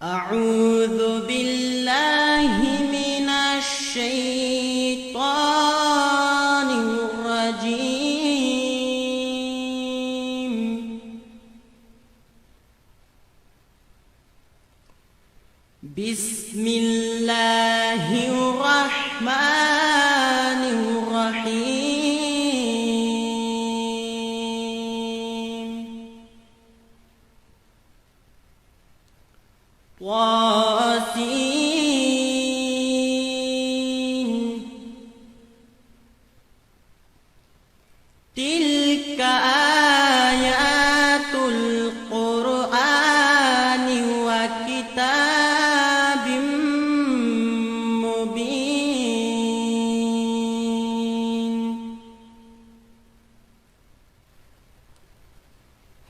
أعوذ بالله من الشيطان الرجيم. بسم الله الرحمن الرحيم. طاسين تلك آيات القرآن وكتاب مبين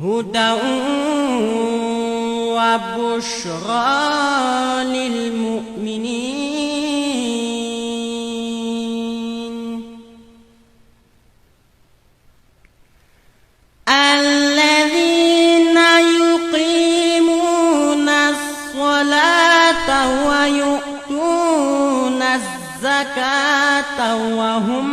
هدى وبشرى للمؤمنين الذين يقيمون الصلاة ويؤتون الزكاة وهم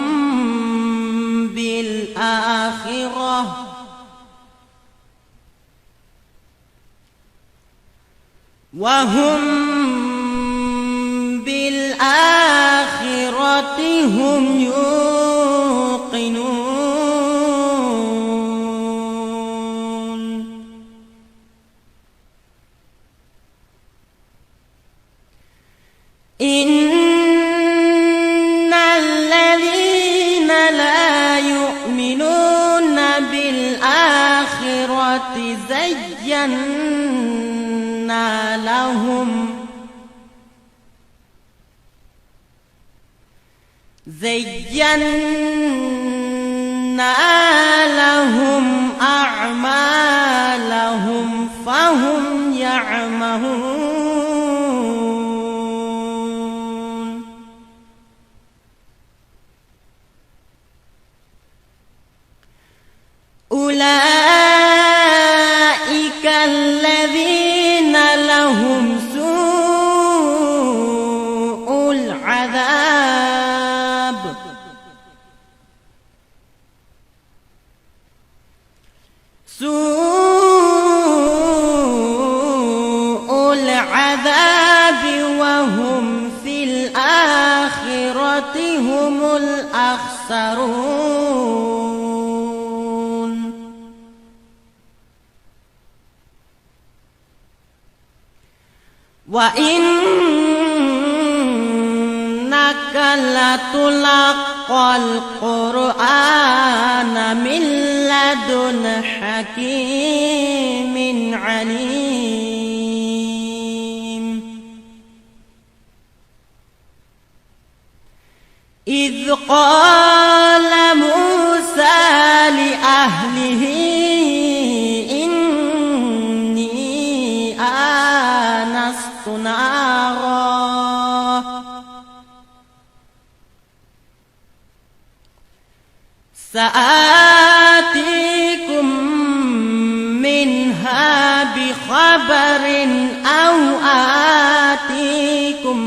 بالآخرة هم يوقنون. إن الذين لا يؤمنون بالآخرة زينا لهم أعمالهم فهم يعمهون. أولئك الذين لهم سوء العذاب وهم في الآخرة هم الأخسرون. وَإِنَّكَ لَتُلَقَّى الْقُرْآنَ مِنْ لَدُنْ حَكِيمٍ عَلِيمٍ إِذْ قَالَ مُوسَى لِأَهْلِهِ إِنِّي آنَسْتُ نَارًا سَآتِيكُم مِّنْهَا بِخَبَرٍ أَوْ آتِيكُم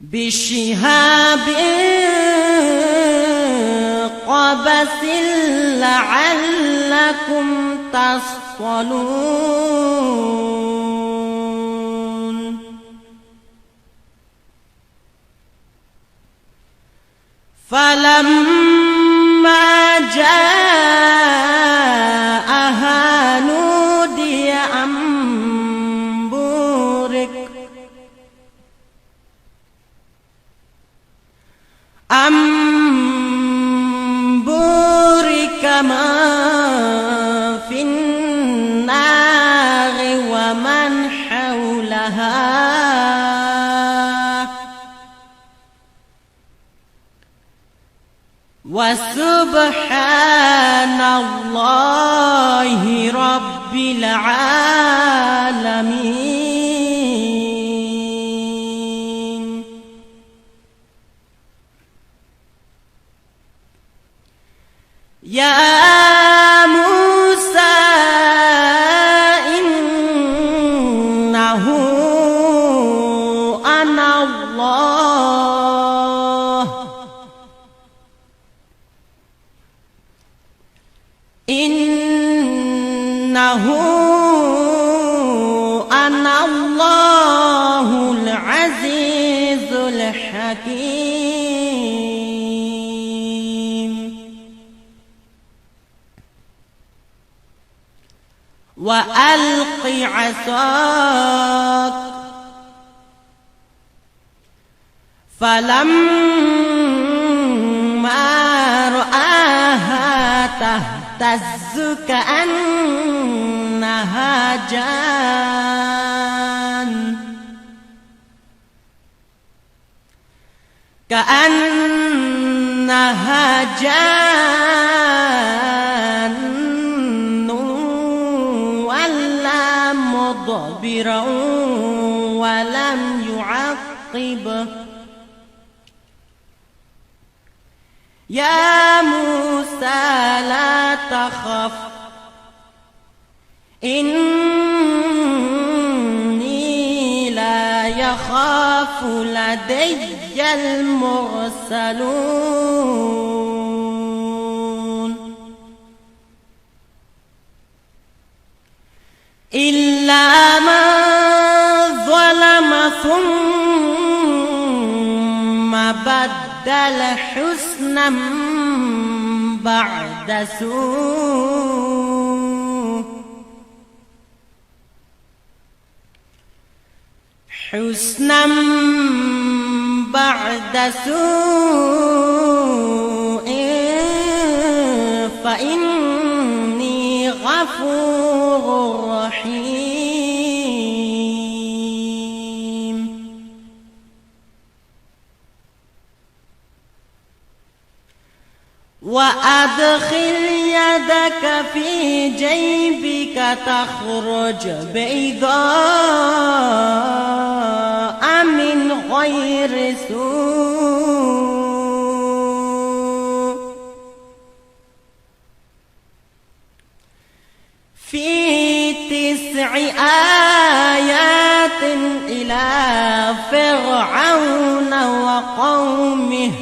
بِشِهَابٍ قَبَسٍ لَعَلَّكُمْ تَصْطَلُونَ فَلَمَّا جَاءَهَا نُودِيَ أَن بورك من في النار ومن حولها وسبحان الله رب العالمين. يا موسى إنه أنا الله إنه أنا الله العزيز الحكيم. وألق عصاك فلما رآها تهتز كأنها جان ولا مدبرا ولم يعقب. يا موسى لا تخف إني لا يخاف لدي المرسلون إلا من ظلم ثم بدل حسنا بعد سوء فإني غفور رحيم. وأدخل يدك في جيبك تخرج بيضاء من غير سوء في 9 آيات إلى فرعون وقومه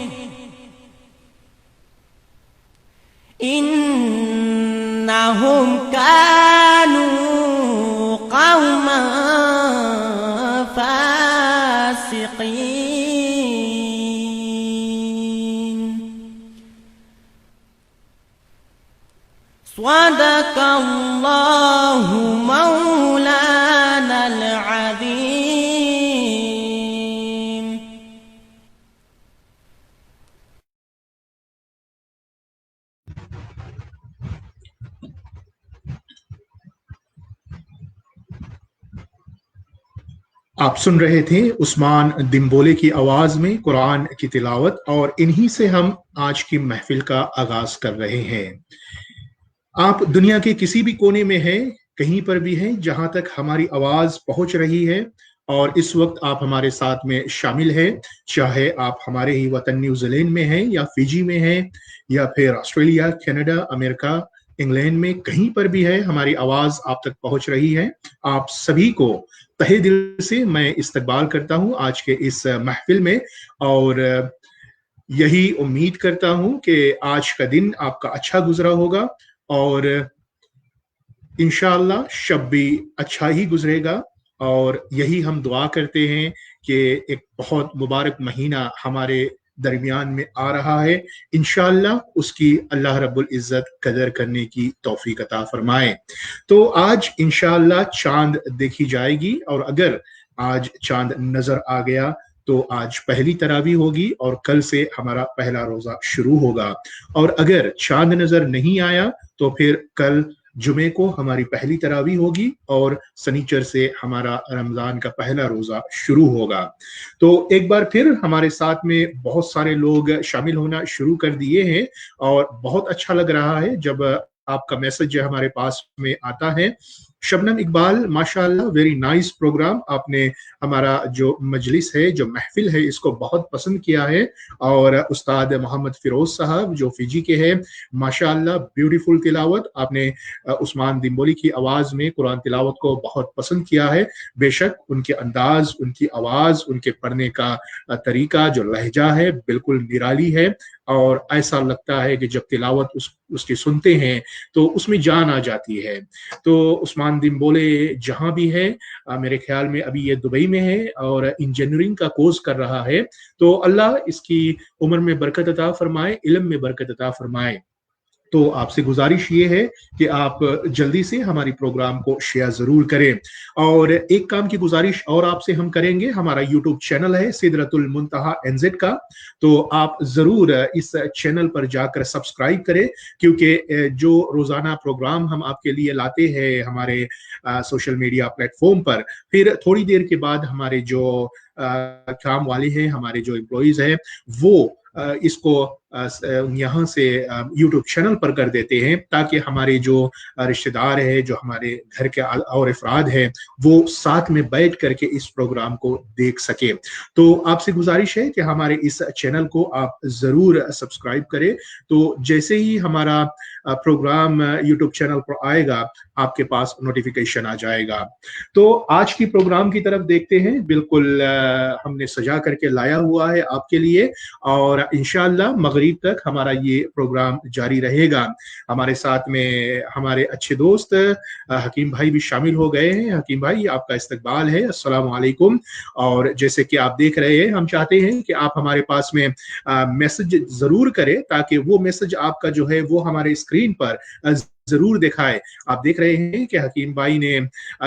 إنهم كانوا قوما فاسقين. الله مولانا العظيم. آپ سن رہے تھے عثمان دمبولے کی آواز میں قرآن کی تلاوت، اور انہی سے ہم آج کی محفل کا آغاز کر رہے ہیں۔ آپ دنیا کے کسی بھی کونے میں ہیں، کہیں پر بھی ہیں جہاں تک ہماری آواز پہنچ رہی ہے اور اس وقت آپ ہمارے ساتھ میں شامل ہیں، چاہے آپ ہمارے ہی وطن نیوزی لینڈ میں ہیں یا فیجی میں ہیں یا پھر آسٹریلیا، کینیڈا، امریکہ، انگلینڈ میں، کہیں پر بھی ہے ہماری آواز آپ تک پہنچ رہی ہے۔ آپ سبھی کو تہہ دل سے میں استقبال کرتا ہوں آج کے اس محفل میں، اور یہی امید کرتا ہوں کہ آج کا دن آپ کا اچھا گزرا ہوگا اور انشاءاللہ شب بھی اچھا ہی گزرے گا، اور یہی ہم دعا کرتے ہیں کہ ایک بہت مبارک مہینہ ہمارے درمیان میں آ رہا ہے، انشاءاللہ اس کی اللہ رب العزت قدر کرنے کی توفیق عطا فرمائے۔ تو آج انشاءاللہ چاند دیکھی جائے گی، اور اگر آج چاند نظر آ گیا تو آج پہلی تراویح ہوگی اور کل سے ہمارا پہلا روزہ شروع ہوگا، اور اگر چاند نظر نہیں آیا تو پھر کل جمعے کو ہماری پہلی تراویح ہوگی اور سنیچر سے ہمارا رمضان کا پہلا روزہ شروع ہوگا۔ تو ایک بار پھر ہمارے ساتھ میں بہت سارے لوگ شامل ہونا شروع کر دیے ہیں، اور بہت اچھا لگ رہا ہے جب آپ کا میسج ہمارے پاس میں آتا ہے۔ شبنم اقبال، ماشاءاللہ ویری نائس پروگرام، آپ نے ہمارا جو مجلس ہے، جو محفل ہے، اس کو بہت پسند کیا ہے، اور استاد محمد فیروز صاحب جو فیجی کے ہیں، ماشاءاللہ بیوٹیفل تلاوت، آپ نے عثمان دمبولی کی آواز میں قرآن تلاوت کو بہت پسند کیا ہے۔ بے شک ان کے انداز، ان کی آواز، ان کے پڑھنے کا طریقہ، جو لہجہ ہے، بالکل نرالی ہے، اور ایسا لگتا ہے کہ جب تلاوت اس کی سنتے ہیں تو اس میں جان آ جاتی ہے۔ تو عثمان دمبولے جہاں بھی ہے، میرے خیال میں ابھی یہ دبئی میں ہے اور انجینئرنگ کا کورس کر رہا ہے، تو اللہ اس کی عمر میں برکت عطا فرمائے، علم میں برکت عطا فرمائے۔ تو آپ سے گزارش یہ ہے کہ آپ جلدی سے ہماری پروگرام کو شیئر ضرور کریں، اور ایک کام کی گزارش اور آپ سے ہم کریں گے، ہمارا یوٹیوب چینل ہے سدرۃ المنتہا NZ کا، تو آپ ضرور اس چینل پر جا کر سبسکرائب کریں، کیونکہ جو روزانہ پروگرام ہم آپ کے لیے لاتے ہیں ہمارے سوشل میڈیا پلیٹ فارم پر، پھر تھوڑی دیر کے بعد ہمارے جو کام والے ہیں، ہمارے جو امپلائیز ہیں، وہ اس کو یہاں سے یوٹیوب چینل پر کر دیتے ہیں، تاکہ ہمارے جو رشتہ دار ہیں، جو ہمارے گھر کے اور افراد ہیں، وہ ساتھ میں بیٹھ کر کے اس پروگرام کو دیکھ سکے۔ تو آپ سے گزارش ہے کہ ہمارے اس چینل کو آپ ضرور سبسکرائب کریں، تو جیسے ہی ہمارا پروگرام یوٹیوب چینل پر آئے گا آپ کے پاس نوٹیفیکیشن آ جائے گا۔ تو آج کی پروگرام کی طرف دیکھتے ہیں، بالکل ہم نے سجا کر کے لایا ہوا ہے آپ کے لیے، اور انشاءاللہ مغرب تک ہمارا یہ پروگرام جاری رہے گا۔ ہمارے ساتھ میں ہمارے اچھے دوست حکیم بھائی بھی شامل ہو گئے ہیں۔ حکیم بھائی، آپ کا استقبال ہے، السلام علیکم۔ اور جیسے کہ آپ دیکھ رہے ہیں، ہم چاہتے ہیں کہ آپ ہمارے پاس میں میسج ضرور کریں، تاکہ وہ میسج آپ کا جو ہے وہ ہمارے اسکرین پر ضرور دکھائے۔ آپ دیکھ رہے ہیں کہ حکیم بھائی نے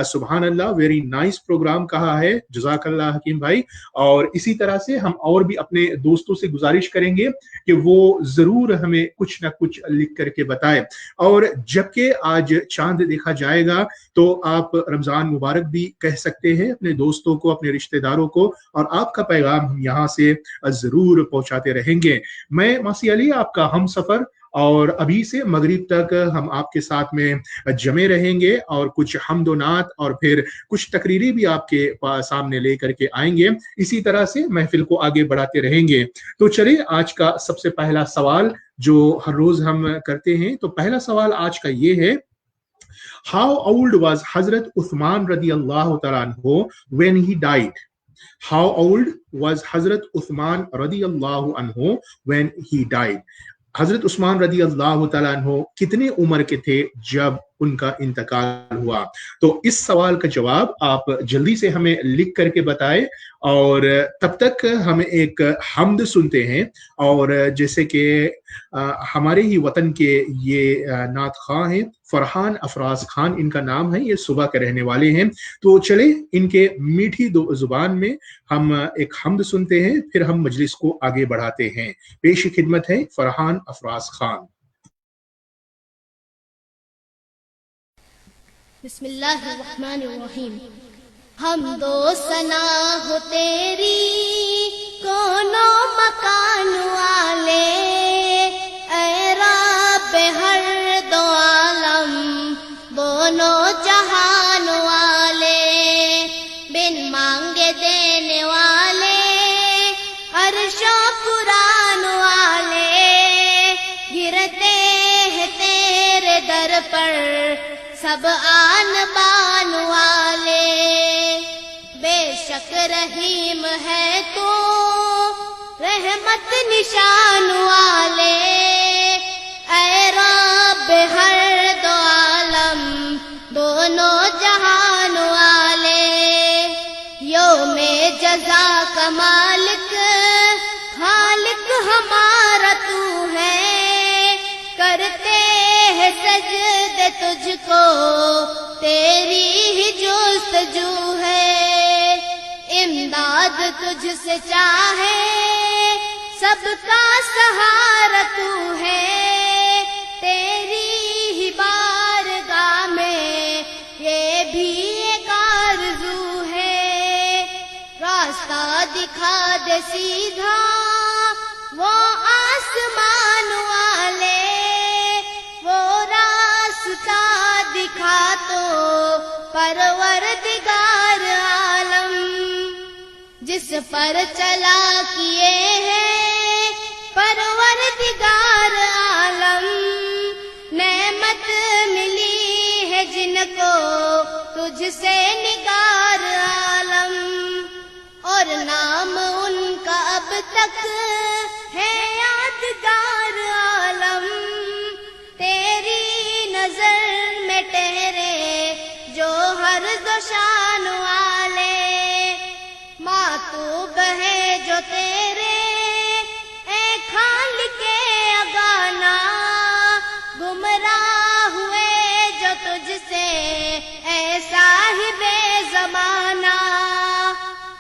سبحان اللہ ویری نائس پروگرام کہا ہے، جزاک اللہ حکیم بھائی، اور اسی طرح سے ہم اور بھی اپنے دوستوں سے گزارش کریں گے کہ وہ ضرور ہمیں کچھ نہ کچھ لکھ کر کے بتائیں۔ اور جبکہ آج چاند دیکھا جائے گا تو آپ رمضان مبارک بھی کہہ سکتے ہیں اپنے دوستوں کو، اپنے رشتہ داروں کو، اور آپ کا پیغام ہم یہاں سے ضرور پہنچاتے رہیں گے۔ میں ماسی علی آپ کا ہم سفر، اور ابھی سے مغرب تک ہم آپ کے ساتھ میں جمے رہیں گے، اور کچھ حمد و نعت اور پھر کچھ تقریری بھی آپ کے سامنے لے کر کے آئیں گے۔ اسی طرح سے محفل کو آگے بڑھاتے رہیں گے۔ تو چلیں آج کا سب سے پہلا سوال جو ہر روز ہم کرتے ہیں، تو پہلا سوال آج کا یہ ہے، How old was Hazrat Uthman radiyallahu ta'ala anhu when he died? How old was Hazrat Uthman radiyallahu anhu when he died? حضرت عثمان رضی اللہ تعالیٰ عنہ کتنے عمر کے تھے جب ان کا انتقال ہوا؟ تو اس سوال کا جواب آپ جلدی سے ہمیں لکھ کر کے بتائیں، اور تب تک ہم ایک حمد سنتے ہیں۔ اور جیسے کہ ہمارے ہی وطن کے یہ نعت خواں ہیں، فرحان افراز خان ان کا نام ہے، یہ صبح کے رہنے والے ہیں۔ تو چلیں ان کے میٹھی زبان میں ہم ایک حمد سنتے ہیں، پھر ہم مجلس کو آگے بڑھاتے ہیں۔ پیش خدمت ہے فرحان افراز خان۔ بسم اللہ الرحمن الرحیم۔ حمد و ثنا ہو تیری کونوں مکان والے، اے رب ہر دو عالم دونوں جہان والے، بن مانگے دینے والے عرش و قرآن والے، گرتے ہیں تیرے در پر سب آن بان والے، بے شک رحیم ہے تو رحمت نشان والے، اے رب ہر دو عالم دونوں جہان والے، یوم جزا کا مالک خالق ہمارا تو ہے، کرتے ہیں سجدے تجھ کو تیری ہی جستجو ہے، امداد تجھ سے چاہے سب کا سہارا تو ہے، تیری ہی بارگاہ میں یہ بھی ایک آرزو ہے، راستہ دکھا دے سیدھا وہ آسمان والے، وہ راستہ دکھا تو پروردگار عالم، جس پر چلا کیے ہیں پروردگار عالم، نعمت ملی ہے جن کو تجھ سے نگار عالم، اور نام ان کا اب تک ہے یادگار عالم، تیری نظر میں ٹہرے جو ہر دو شان والے، ماتوب ہے جو تیرے اے خالق اگانا، گمراہ ہوئے جو تجھ سے اے صاحب زمانہ،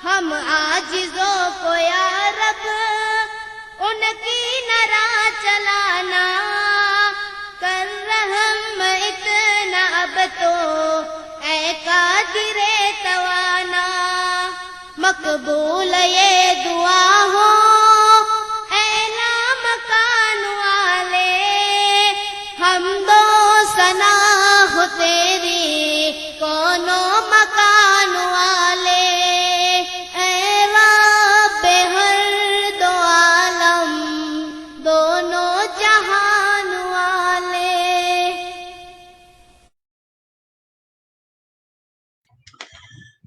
ہم عاجزوں کو یا رب ان کی نہ راہ چلانا، کر رحم اتنا اب تو اے قادر توانا، مقبول یہ دعا ہو اے لامکان والے، حمد و ثنا ہو تیری کونوں مکان والے، اے رب ہر دو عالم دونوں جہان والے۔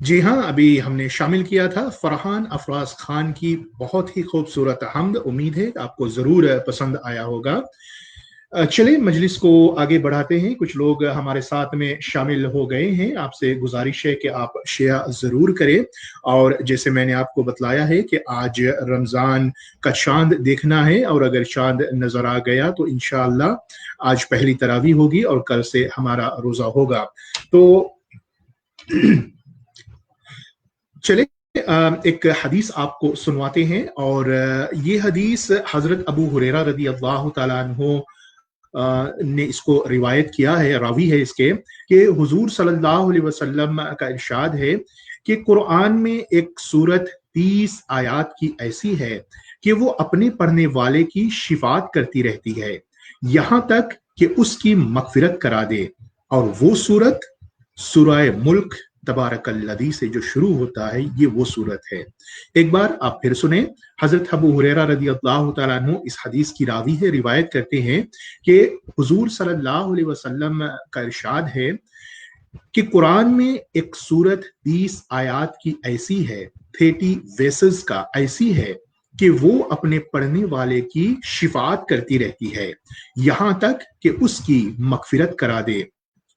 جی ہاں، ابھی ہم نے شامل کیا تھا فرحان افراز خان کی بہت ہی خوبصورت حمد، امید ہے آپ کو ضرور پسند آیا ہوگا۔ چلیں مجلس کو آگے بڑھاتے ہیں، کچھ لوگ ہمارے ساتھ میں شامل ہو گئے ہیں، آپ سے گزارش ہے کہ آپ شیئر ضرور کریں، اور جیسے میں نے آپ کو بتلایا ہے کہ آج رمضان کا چاند دیکھنا ہے، اور اگر چاند نظر آ گیا تو انشاءاللہ آج پہلی تراویح ہوگی اور کل سے ہمارا روزہ ہوگا۔ تو چلے ایک حدیث آپ کو سنواتے ہیں، اور یہ حدیث حضرت ابو ہریرہ رضی اللہ تعالیٰ عنہ نے اس کو روایت کیا ہے، راوی ہے اس کے، کہ حضور صلی اللہ علیہ وسلم کا ارشاد ہے کہ قرآن میں ایک سورت 30 آیات کی ایسی ہے کہ وہ اپنے پڑھنے والے کی شفاعت کرتی رہتی ہے یہاں تک کہ اس کی مغفرت کرا دے، اور وہ سورت سورہ ملک تبارک الذی سے جو شروع ہوتا ہے، یہ وہ صورت ہے۔ ایک بار آپ پھر سنیں، حضرت ابو ہریرہ رضی اللہ تعالیٰ عنہ اس حدیث کی راوی ہے، روایت کرتے ہیں کہ حضور صلی اللہ علیہ وسلم کا ارشاد ہے کہ قرآن میں ایک سورت 30 آیات کی ایسی ہے، 30 ویسز کا ایسی ہے کہ وہ اپنے پڑھنے والے کی شفاعت کرتی رہتی ہے یہاں تک کہ اس کی مغفرت کرا دے،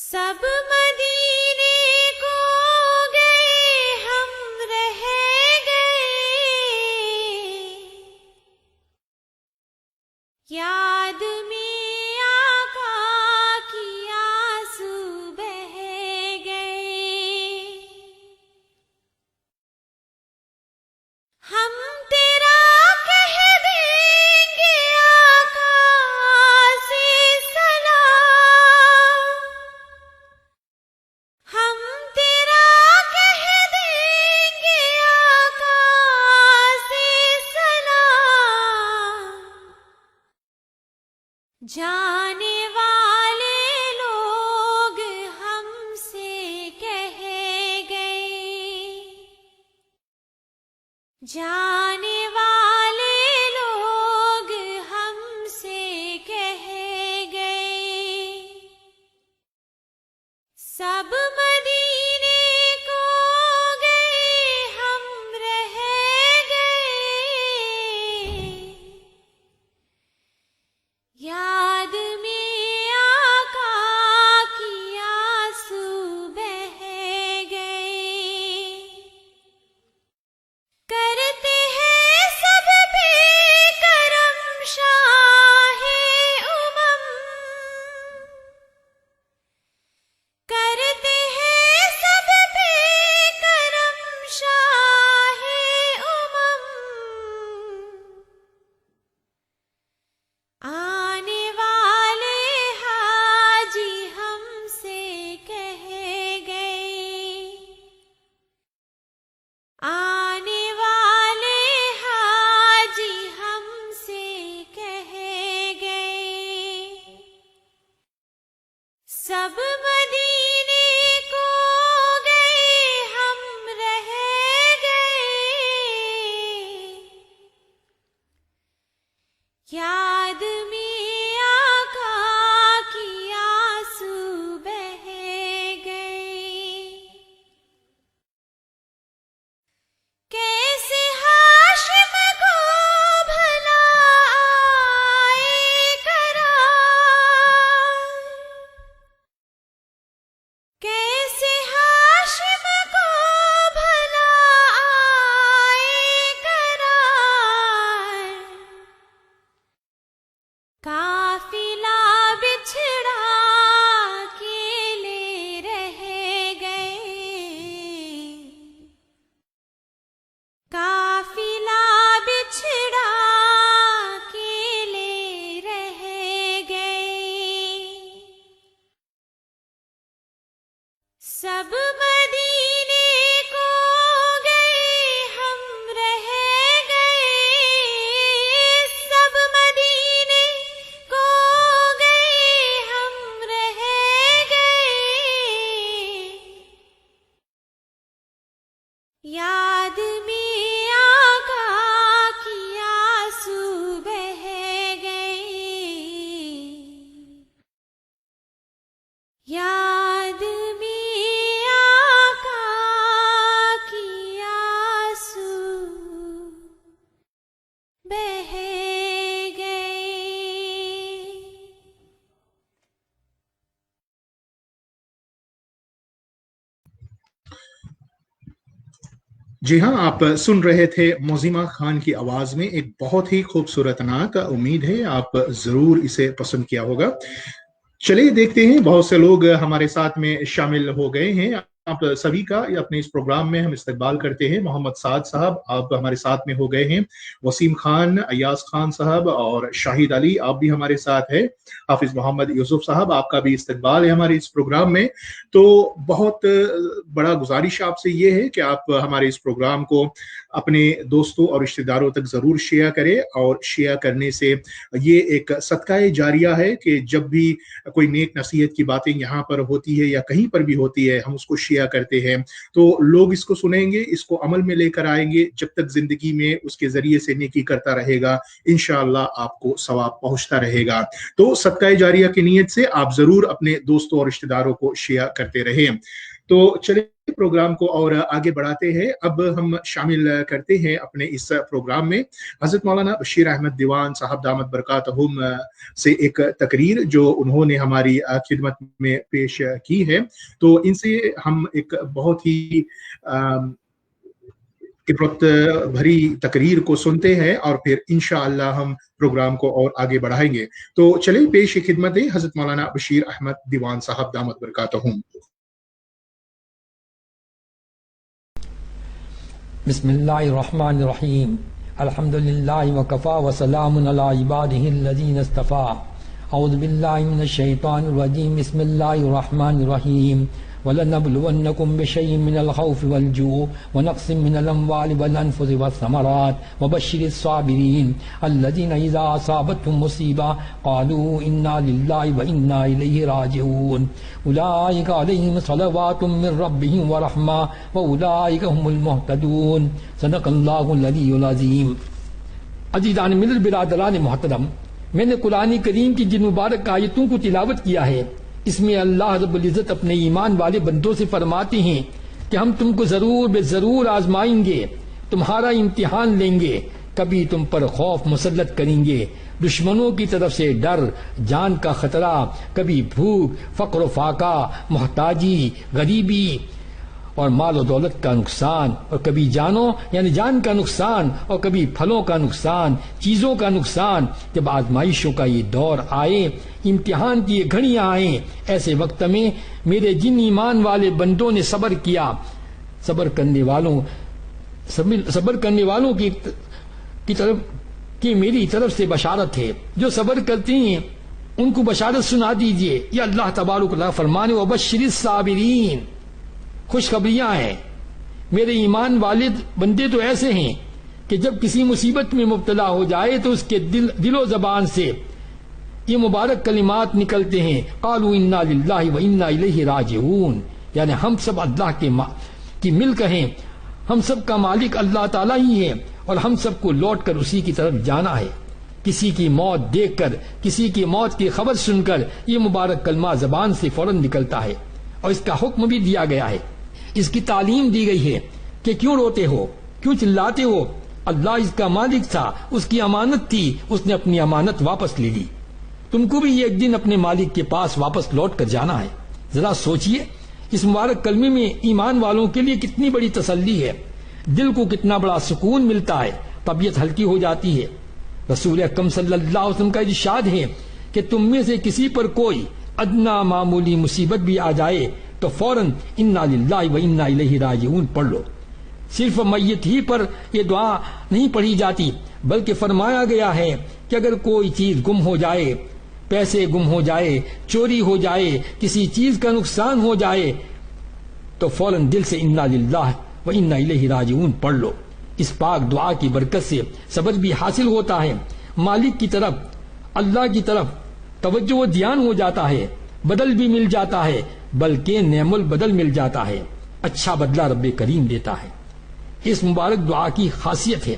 سب مدینے کو گئے ہم رہ گئے، یاد میں آقا کی آنسو بہ گئے، ہم تیرا کہہ دیں گے آقا سے سلام، ہم تیرا کہہ دیں گے آقا سے سلام، جانے والے لوگ ہم سے کہہ گئے، جانے والے لوگ ہم سے کہہ گئے، سب مدینے کو گئے ہم رہ گئے، یاد میں آقا کی آنسو بہ گئے، کرتے ہیں سب پہ کرم شاہ امم، کرتے ہیں سب پہ کرم شاہ امم، آنے والے حاجی ہم سے کہہ گئے، آنے والے حاجی ہم سے کہہ گئے، سب مدینے کو گئے ہم رہ گئے، یاد میں آقا کی آنسو بہ گئے، کیسے ہاشم کو بھلا آئے قرار، کیسے ہاشم کو بھلا آئے قرار، قافلہ بچھڑا اکیلے رہ گئے، قافلہ بچھڑا اکیلے رہ گئے، سب مدینے کو گئے ہم رہ گئے، سب مدینے کو گئے ہم رہ گئے، یاد میں آقا کی آنسو بہ گئے، یاد میں آقا کی آنسو بہ گئے۔ جی ہاں، آپ سن رہے تھے موزیمہ خان کی آواز میں ایک بہت ہی خوبصورت نعت، امید ہے آپ ضرور اسے پسند کیا ہوگا۔ چلیے دیکھتے ہیں، بہت سے لوگ ہمارے ساتھ میں شامل ہو گئے ہیں۔ آپ سبھی کا اپنے اس پروگرام میں ہم استقبال کرتے ہیں۔ محمد سعد صاحب آپ ہمارے ساتھ میں ہو گئے ہیں، وسیم خان، ایاز خان صاحب اور شاہد علی آپ بھی ہمارے ساتھ ہیں، حافظ محمد یوسف صاحب آپ کا بھی استقبال ہے ہمارے اس پروگرام میں۔ تو بہت بڑا گزارش آپ سے یہ ہے کہ آپ ہمارے اس پروگرام کو اپنے دوستوں اور رشتہ داروں تک ضرور شیئر کریں، اور شیئر کرنے سے یہ ایک صدقہ جاریہ ہے کہ جب بھی کوئی نیک نصیحت کی باتیں یہاں پر ہوتی ہے یا کہیں پر بھی ہوتی ہے، ہم اس کو شیئر کرتے ہیں تو لوگ اس کو سنیں گے، اس کو عمل میں لے کر آئیں گے۔ جب تک زندگی میں اس کے ذریعے سے نیکی کرتا رہے گا، انشاءاللہ آپ کو ثواب پہنچتا رہے گا۔ تو صدقہ جاریہ کی نیت سے آپ ضرور اپنے دوستوں اور رشتہ داروں کو شیئر کرتے رہیں۔ تو چلے پروگرام کو اور آگے بڑھاتے ہیں. اب ہم شامل کرتے ہیں اپنے اس پروگرام میں حضرت مولانا بشیر احمد دیوان صاحب دامت برکاتہم سے ایک تقریر جو انہوں نے ہماری خدمت میں پیش کی ہے. تو ان سے ہم ایک بہت ہی عبرت بھری تقریر کو سنتے ہیں اور پھر انشاءاللہ ہم پروگرام کو اور آگے بڑھائیں گے. تو چلیں پیش خدمت ہے حضرت مولانا بشیر احمد دیوان صاحب دامت برکاتہم. بسم اللہ الرحمن الرحیم. الحمدللہ وکفا وسلام علی عبادہ الذین اصطفیٰ. اعوذ باللہ من الشیطان الرجیم. بسم اللہ الرحمن الرحیم. وَلَنَبْلُوَنَّكُمْ بِشَيْءٍ مِّنَ الْخَوْفِ وَالْجُوعِ وَنَقْصٍ مِّنَ الْأَمْوَالِ وَالْأَنفُسِ وَالثَّمَرَاتِ وَبَشِّرِ الصَّابِرِينَ الَّذِينَ إِذَا أَصَابَتْهُمْ مُصِيبَةٌ قَالُوا إِنَّا لِلَّهِ وَإِنَّا إِلَيْهِ راجعون. أُولَٰئِكَ عَلَيْهِمْ صَلَوَاتٌ مِّن رَّبِّهِمْ وَرَحْمَةٌ وَأُولَٰئِكَ هُمُ الْمُهْتَدُونَ. صدق اللہ العلی العظیم. عزیزان ملت برادران محترم، میں نے قرآن کریم کی جن مبارک آیتوں کو تلاوت کیا ہے، اس میں اللہ رب العزت اپنے ایمان والے بندوں سے فرماتے ہیں کہ ہم تم کو ضرور بے ضرور آزمائیں گے، تمہارا امتحان لیں گے، کبھی تم پر خوف مسلط کریں گے، دشمنوں کی طرف سے ڈر، جان کا خطرہ، کبھی بھوک، فقر و فاقہ، محتاجی، غریبی اور مال و دولت کا نقصان، اور کبھی جانوں یعنی جان کا نقصان، اور کبھی پھلوں کا نقصان، چیزوں کا نقصان. جب آزمائشوں کا یہ دور آئے، امتحان کی یہ گھڑیاں آئیں، ایسے وقت میں میرے جن ایمان والے بندوں نے صبر کیا، صبر کرنے والوں کی طرف کی میری طرف سے بشارت ہے. جو صبر کرتے ہیں ان کو بشارت سنا دیجئے. یہ اللہ تبارک و تعالی فرمانے وبشر الصابرین، خوشخبریاں ہیں. میرے ایمان والے بندے تو ایسے ہیں کہ جب کسی مصیبت میں مبتلا ہو جائے تو اس کے دل و زبان سے یہ مبارک کلمات نکلتے ہیں، قالوا انا للہ و انا الیہ راجعون، یعنی ہم سب اللہ کی ملک ہیں، ہم سب کا مالک اللہ تعالیٰ ہی ہے اور ہم سب کو لوٹ کر اسی کی طرف جانا ہے. کسی کی موت دیکھ کر، کسی کی موت کی خبر سن کر یہ مبارک کلمہ زبان سے فوراً نکلتا ہے، اور اس کا حکم بھی دیا گیا ہے، اس کی تعلیم دی گئی ہے کہ کیوں روتے ہو، کیوں چلاتے ہو. اللہ اس کا مالک تھا، اس کی امانت تھی، اس نے اپنی امانت واپس لے لی. تم کو بھی ایک دن اپنے مالک کے پاس واپس لوٹ کر جانا ہے. ذرا سوچئے اس مبارک کلمے میں ایمان والوں کے لیے کتنی بڑی تسلی ہے، دل کو کتنا بڑا سکون ملتا ہے، طبیعت ہلکی ہو جاتی ہے. رسول اکرم صلی اللہ علیہ وسلم کا ارشاد ہے کہ تم میں سے کسی پر کوئی ادنا معمولی مصیبت بھی آ جائے تو فوراً انا للہ و انا الیہ راجعون پڑھ لو. صرف میت ہی پر یہ دعا نہیں پڑھی جاتی، بلکہ فرمایا گیا ہے کہ اگر کوئی چیز گم ہو جائے، پیسے گم ہو جائے، چوری ہو جائے، کسی چیز کا نقصان ہو جائے تو فوراً دل سے انا للہ و انا الیہ راجعون پڑھ لو. اس پاک دعا کی برکت سے صبر بھی حاصل ہوتا ہے، مالک کی طرف، اللہ کی طرف توجہ و دھیان ہو جاتا ہے، بدل بھی مل جاتا ہے، بلکہ نعم البدل مل جاتا ہے، اچھا بدلہ رب کریم دیتا ہے. اس مبارک دعا کی خاصیت ہے.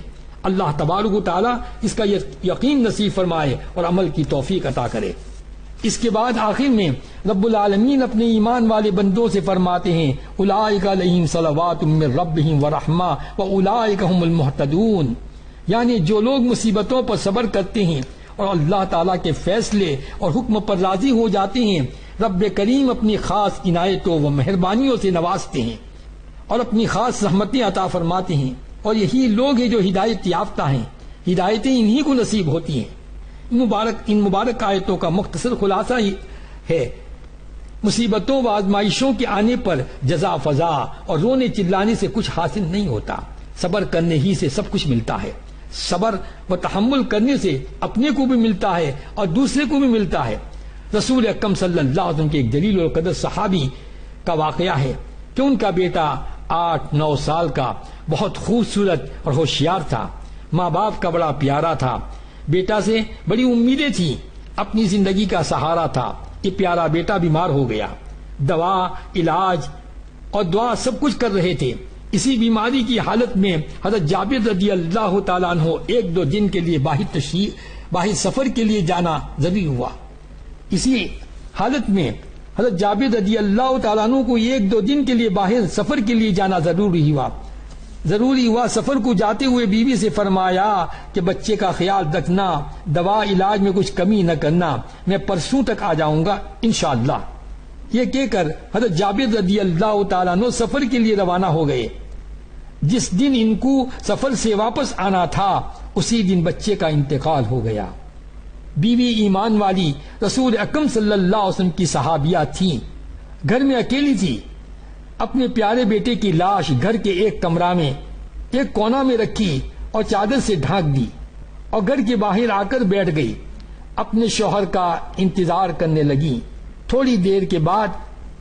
اللہ تبارک و تعالی اس کا یقین نصیب فرمائے اور عمل کی توفیق عطا کرے. اس کے بعد آخر میں رب العالمین اپنے ایمان والے بندوں سے فرماتے ہیں اولئک علیہم صلوات من ربہم ورحمہ واولئک ھم المہتدون، یعنی جو لوگ مصیبتوں پر صبر کرتے ہیں اور اللہ تعالیٰ کے فیصلے اور حکم پر راضی ہو جاتے ہیں، رب کریم اپنی خاص عنایتوں و مہربانیوں سے نوازتے ہیں اور اپنی خاص رحمتیں عطا فرماتے ہیں، اور یہی لوگ ہیں جو ہدایت یافتہ ہیں، ہدایتیں انہی کو نصیب ہوتی ہیں. ان مبارک آیتوں کا مختصر خلاصہ ہی ہے مصیبتوں و آزمائشوں کے آنے پر جزا فضا اور رونے چلانے سے کچھ حاصل نہیں ہوتا، صبر کرنے ہی سے سب کچھ ملتا ہے. صبر و تحمل کرنے سے اپنے کو بھی ملتا ہے اور دوسرے کو بھی ملتا ہے. رسول اکرم صلی اللہ علیہ وسلم کے ایک جلیل القدر صحابی کا واقعہ ہے کہ ان کا بیٹا 8-9 سال کا بہت خوبصورت اور ہوشیار تھا، ماں باپ کا بڑا پیارا تھا، بیٹا سے بڑی امیدیں تھیں، اپنی زندگی کا سہارا تھا. یہ پیارا بیٹا بیمار ہو گیا، دوا، علاج اور دعا سب کچھ کر رہے تھے. اسی بیماری کی حالت میں حضرت جابر رضی اللہ تعالیٰ عنہ 1-2 دن کے لیے باہر سفر کے لیے جانا ضروری ہوا. اسی حالت میں حضرت جابر رضی اللہ تعالیٰ عنہ کو 1-2 دن کے لیے باہر سفر کے لیے جانا ضروری ہوا. سفر کو جاتے ہوئے بیوی سے فرمایا کہ بچے کا خیال رکھنا، دوا علاج میں کچھ کمی نہ کرنا، میں پرسوں تک آ جاؤں گا انشاءاللہ. یہ کہہ کر حضرت جابر رضی اللہ تعالیٰ عنہ سفر کے لیے روانہ ہو گئے. جس دن ان کو سفر سے واپس آنا تھا اسی دن بچے کا انتقال ہو گیا. بیوی ایمان والی رسول اکرم صلی اللہ علیہ وسلم کی صحابیہ تھیں. گھر میں اکیلی تھی. اپنے پیارے بیٹے کی لاش گھر کے ایک کمرہ میں ایک کونا میں رکھی اور چادر سے ڈھانک دی اور گھر کے باہر آ کر بیٹھ گئی. اپنے شوہر کا انتظار کرنے لگی. تھوڑی دیر کے بعد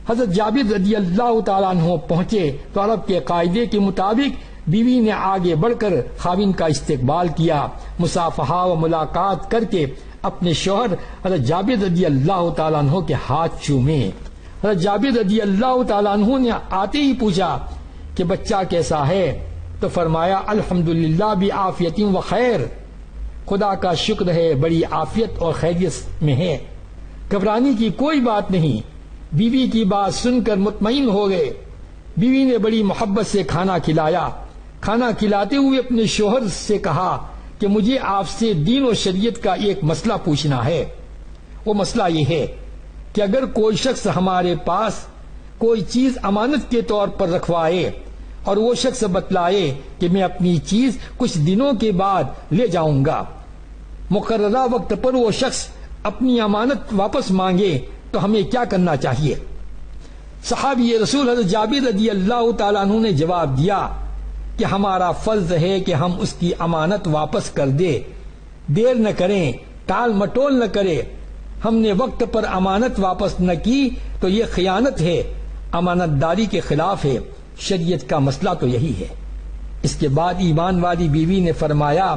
حضرت جابر رضی اللہ تعالیٰ عنہ پہنچے تو عرب کے قاعدے کے مطابق بیوی نے آگے بڑھ کر خاوند کا استقبال کیا. مصافحہ و ملاقات کر کے اپنے شوہر حضرت جابر رضی اللہ تعالیٰ عنہ کے ہاتھ چومے. حضرت جابر رضی اللہ تعالیٰ عنہ نے آتے ہی پوچھا کہ بچہ کیسا ہے؟ تو فرمایا الحمدللہ بعافیت و خیر، خدا کا شکر ہے بڑی عافیت اور خیریت میں ہے، گھبرانے کی کوئی بات نہیں. بیوی کی بات سن کر مطمئن ہو گئے. بیوی نے بڑی محبت سے کھانا کھلایا. کھانا کھلاتے ہوئے اپنے شوہر سے کہا کہ مجھے آپ سے دین و شریعت کا ایک مسئلہ پوچھنا ہے. وہ مسئلہ یہ ہے کہ اگر کوئی شخص ہمارے پاس کوئی چیز امانت کے طور پر رکھوائے اور وہ شخص بتلائے کہ میں اپنی چیز کچھ دنوں کے بعد لے جاؤں گا، مقررہ وقت پر وہ شخص اپنی امانت واپس مانگے تو ہمیں کیا کرنا چاہیے؟ صحابی رسول حضرت جابر رضی اللہ تعالیٰ عنہ نے جواب دیا کہ ہمارا فرض ہے کہ ہم اس کی امانت واپس کر دے، دیر نہ کریں، ٹال مٹول نہ کرے. ہم نے وقت پر امانت واپس نہ کی تو یہ خیانت ہے، امانت داری کے خلاف ہے. شریعت کا مسئلہ تو یہی ہے. اس کے بعد ایمان والی بیوی نے فرمایا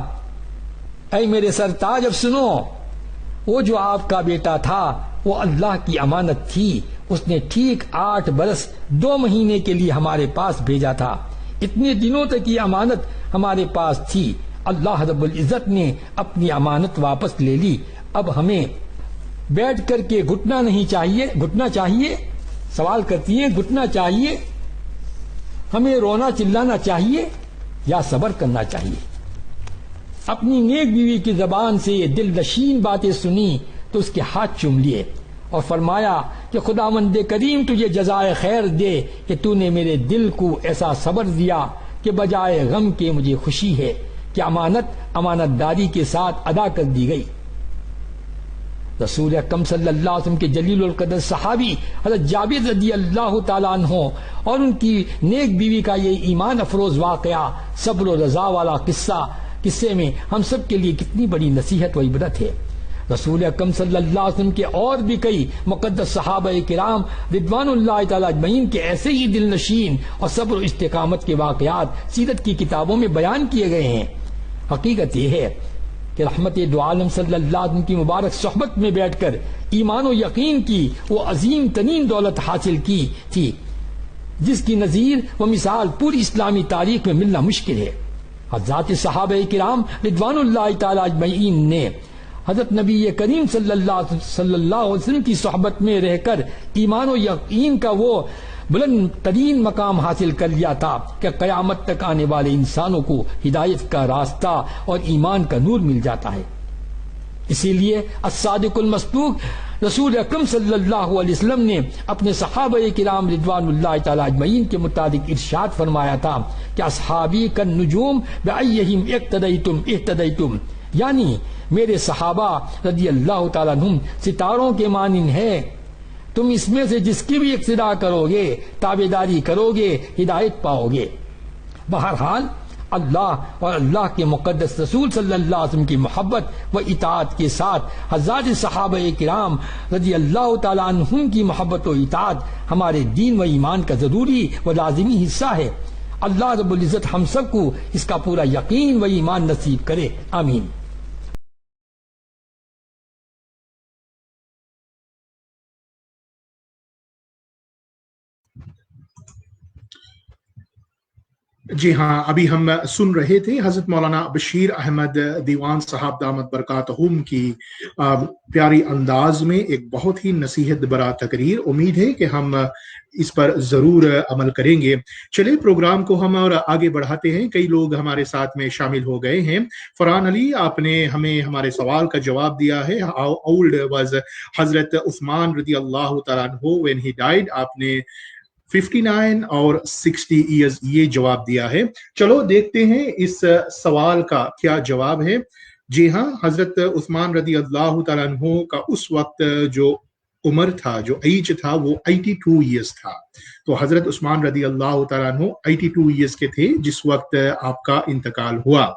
اے میرے سرتاج اب سنو، وہ جو آپ کا بیٹا تھا وہ اللہ کی امانت تھی. اس نے ٹھیک 8 برس 2 مہینے کے لیے ہمارے پاس بھیجا تھا. اتنے دنوں تک یہ امانت ہمارے پاس تھی. اللہ رب العزت نے اپنی امانت واپس لے لی. اب ہمیں بیٹھ کر کے گھٹنا چاہیے. سوال کرتی ہیں گھٹنا چاہیے، ہمیں رونا چلانا چاہیے یا صبر کرنا چاہیے؟ اپنی نیک بیوی کی زبان سے یہ دل نشین باتیں سنی تو اس کے ہاتھ چوم لیے اور فرمایا کہ خداوند کریم تجھے جزائے خیر دے کہ تو نے میرے دل کو ایسا صبر دیا کہ بجائے غم کے مجھے خوشی ہے کہ امانت داری کے ساتھ ادا کر دی گئی. رسول اکرم صلی اللہ علیہ وسلم کے جلیل القدر صحابی حضرت جابر رضی اللہ تعالیٰ عنہ اور ان کی نیک بیوی کا یہ ایمان افروز واقعہ، صبر و رضا والا قصے میں ہم سب کے لیے کتنی بڑی نصیحت و عبرت ہے. رسول اکرم صلی اللہ علیہ وسلم کے اور بھی کئی مقدس صحابہ کرام رضوان اللہ تعالیٰ اجمعین کے ایسے ہی دل نشین اور صبر و استقامت کے واقعات سیرت کی کتابوں میں بیان کیے گئے ہیں. حقیقت یہ ہے کہ رحمت دو عالم صلی اللہ علیہ وسلم کی مبارک صحبت میں بیٹھ کر ایمان و یقین کی وہ عظیم ترین دولت حاصل کی تھی جس کی نظیر و مثال پوری اسلامی تاریخ میں ملنا مشکل ہے. حضرات صحابہ کرام رضوان اللہ تعالی اجمعین نے حضرت نبی کریم صلی اللہ علیہ وسلم کی صحبت میں رہ کر ایمان و یقین کا وہ بلند ترین مقام حاصل کر لیا تھا کہ قیامت تک آنے والے انسانوں کو ہدایت کا راستہ اور ایمان کا نور مل جاتا ہے. اسی لیے الصادق المصدوق رسول اکرم صلی اللہ علیہ وسلم نے اپنے صحابہ کرام رضوان اللہ تعالی اجمعین کے متعلق ارشاد فرمایا تھا کہ اصحابی کالنجوم بأیہم اقتدیتم اہتدیتم، یعنی میرے صحابہ رضی اللہ تعالیٰ عنہم ستاروں کے مانند ہیں، تم اس میں سے جس کی بھی اقتداء کرو گے، تابعداری کرو گے، ہدایت پاؤ گے. بہرحال اللہ اور اللہ کے مقدس رسول صلی اللہ علیہ وسلم کی محبت و اطاعت کے ساتھ حضرات صحابہ کرام رضی اللہ تعالیٰ عنہم کی محبت و اطاعت ہمارے دین و ایمان کا ضروری و لازمی حصہ ہے. اللہ رب العزت ہم سب کو اس کا پورا یقین و ایمان نصیب کرے. آمین. جی ہاں، ابھی ہم سن رہے تھے حضرت مولانا بشیر احمد دیوان صاحب دامت برکاتہم کی پیاری انداز میں ایک بہت ہی نصیحت برا تقریر. امید ہے کہ ہم اس پر ضرور عمل کریں گے. چلے پروگرام کو ہم اور آگے بڑھاتے ہیں. کئی لوگ ہمارے ساتھ میں شامل ہو گئے ہیں. فرحان علی، آپ نے ہمیں ہمارے سوال کا جواب دیا ہے. ہاؤ اولڈ واز حضرت عثمان رضی اللہ تعالیٰ عنہ when he died؟ آپ نے 59 اور 60 ایئرز یہ جواب دیا ہے. چلو دیکھتے ہیں اس سوال کا کیا جواب ہے. جی ہاں، حضرت عثمان رضی اللہ تعالیٰ عنہ کا اس وقت جو عمر تھا، جو ایج تھا، وہ 82 ایئرز تھا. تو حضرت عثمان رضی اللہ تعالیٰ عنہ 82 ایئرز کے تھے جس وقت آپ کا انتقال ہوا.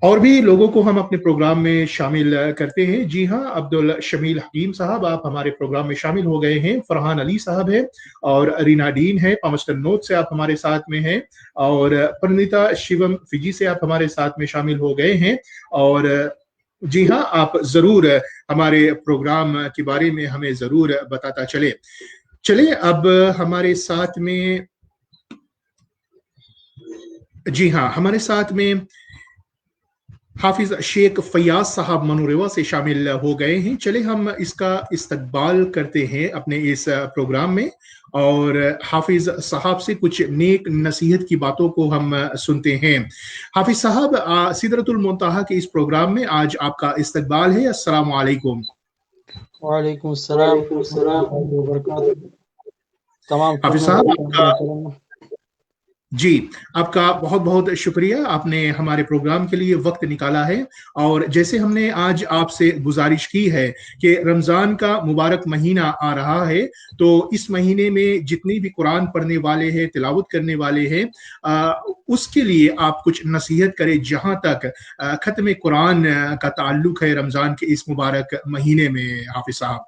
اور بھی لوگوں کو ہم اپنے پروگرام میں شامل کرتے ہیں. جی ہاں، عبدالشمیل حکیم صاحب آپ ہمارے پروگرام میں شامل ہو گئے ہیں. فرحان علی صاحب ہے اور رینا ڈین ہے، پامسٹر نوٹ سے آپ ہمارے ساتھ میں ہیں، اور پرنیتا شیوم فجی سے آپ ہمارے ساتھ میں شامل ہو گئے ہیں. اور جی ہاں، آپ ضرور ہمارے پروگرام کے بارے میں ہمیں ضرور بتاتا چلے. اب ہمارے ساتھ میں جی ہاں، ہمارے ساتھ میں حافظ شیخ فیاض صاحب منوریوا سے شامل ہو گئے ہیں. چلے ہم اس کا استقبال کرتے ہیں اپنے اس پروگرام میں، اور حافظ صاحب سے کچھ نیک نصیحت کی باتوں کو ہم سنتے ہیں. حافظ صاحب، سدرۃ المنتہا کے اس پروگرام میں آج آپ کا استقبال ہے. السلام علیکم. وعلیکم السلام ورحمۃ اللہ وبرکاتہ. تمام حافظ صاحب جی، آپ کا بہت بہت شکریہ، آپ نے ہمارے پروگرام کے لیے وقت نکالا ہے. اور جیسے ہم نے آج آپ سے گزارش کی ہے کہ رمضان کا مبارک مہینہ آ رہا ہے، تو اس مہینے میں جتنی بھی قرآن پڑھنے والے ہیں، تلاوت کرنے والے ہیں، اس کے لیے آپ کچھ نصیحت کریں جہاں تک ختم قرآن کا تعلق ہے رمضان کے اس مبارک مہینے میں. حافظ صاحب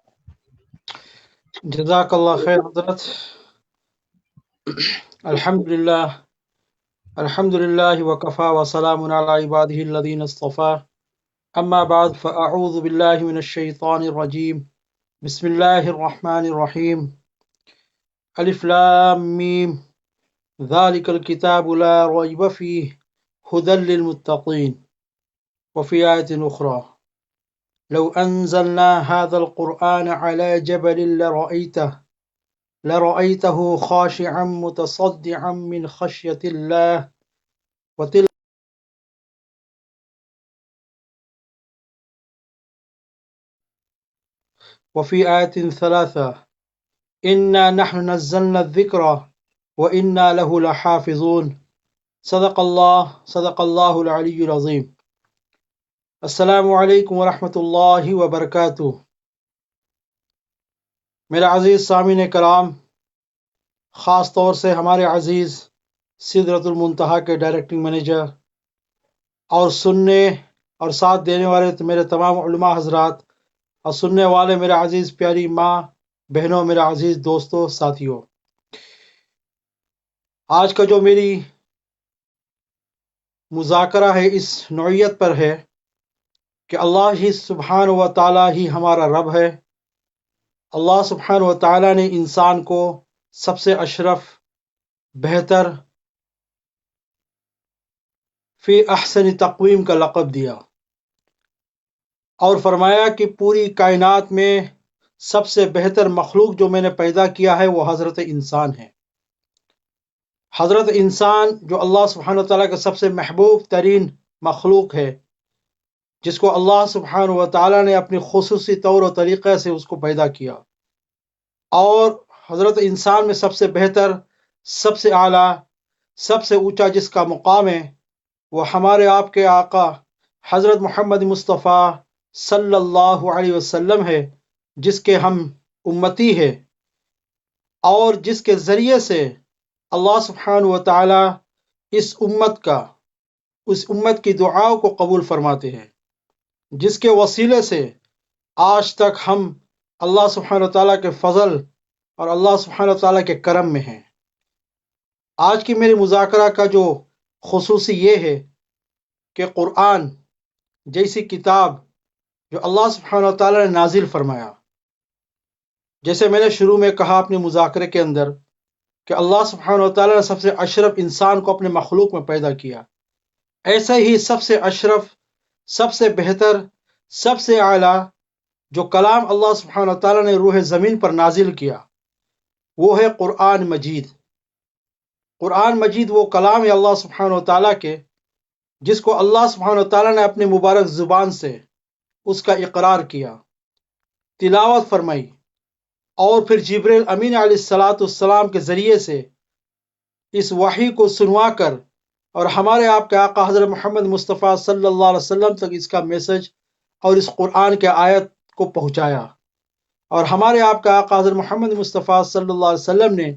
جزاک اللہ خیر حضرت. الحمد للہ وکفا وسلام علی عبادہ الذین اصطفیٰ. اما بعد فاعوذ باللہ من الشیطان الرجیم. بسم اللہ الرحمن الرحیم. الف لام میم ذالک الکتاب لا ریب فیہ ھدی للمتقین. وفی آیت اخری لو انزلنا هذا القرآن على جبل لرأيته خاشعا متصدعا من خشية الله. وفي آية ثلاثة إنا نحن نزلنا الذكر وإنا له لحافظون. صدق الله العلي العظيم. السلام علیکم ورحمۃ اللہ وبرکاتہ. میرے عزیز سامعین کرام، خاص طور سے ہمارے عزیز سدرۃ المنتہا کے ڈائریکٹنگ مینیجر اور سننے اور ساتھ دینے والے میرے تمام علماء حضرات اور سننے والے میرے عزیز پیاری ماں بہنوں، میرے عزیز دوستوں، ساتھیوں، آج کا جو میری مذاکرہ ہے اس نوعیت پر ہے کہ اللہ ہی سبحانہ و تعالیٰ ہی ہمارا رب ہے. اللہ سبحانہ و تعالیٰ نے انسان کو سب سے اشرف، بہتر، فی احسن تقویم کا لقب دیا اور فرمایا کہ پوری کائنات میں سب سے بہتر مخلوق جو میں نے پیدا کیا ہے وہ حضرت انسان ہے. حضرت انسان جو اللہ سبحانہ و تعالیٰ کا سب سے محبوب ترین مخلوق ہے، جس کو اللہ سبحانہ و تعالیٰ نے اپنی خصوصی طور و طریقے سے اس کو پیدا کیا، اور حضرت انسان میں سب سے بہتر، سب سے اعلیٰ، سب سے اونچا جس کا مقام ہے وہ ہمارے آپ کے آقا حضرت محمد مصطفیٰ صلی اللہ علیہ وسلم ہے، جس کے ہم امتی ہے اور جس کے ذریعے سے اللہ سبحانہ و تعالیٰ اس امت کی دعاؤں کو قبول فرماتے ہیں، جس کے وسیلے سے آج تک ہم اللہ سبحانہ و تعالیٰ کے فضل اور اللہ سبحانہ و تعالیٰ کے کرم میں ہیں. آج کی میری مذاکرہ کا جو خصوصی یہ ہے کہ قرآن جیسی کتاب جو اللہ سبحانہ و تعالیٰ نے نازل فرمایا، جیسے میں نے شروع میں کہا اپنے مذاکرے کے اندر کہ اللہ سبحانہ و تعالیٰ نے سب سے اشرف انسان کو اپنے مخلوق میں پیدا کیا، ایسے ہی سب سے اشرف، سب سے بہتر، سب سے اعلیٰ جو کلام اللہ سبحانہ و تعالیٰ نے روح زمین پر نازل کیا وہ ہے قرآن مجید۔ قرآن مجید وہ کلام ہے اللہ سبحانہ و تعالیٰ کے جس کو اللہ سبحانہ و تعالیٰ نے اپنی مبارک زبان سے اس کا اقرار کیا، تلاوت فرمائی، اور پھر جبریل امین علیہ السلام کے ذریعے سے اس وحی کو سنوا کر اور ہمارے آپ کے آقا حضرت محمد مصطفیٰ صلی اللہ علیہ وسلم تک اس کا میسج اور اس قرآن کے آیت کو پہنچایا، اور ہمارے آپ کے آقا حضرت محمد مصطفیٰ صلی اللہ علیہ وسلم نے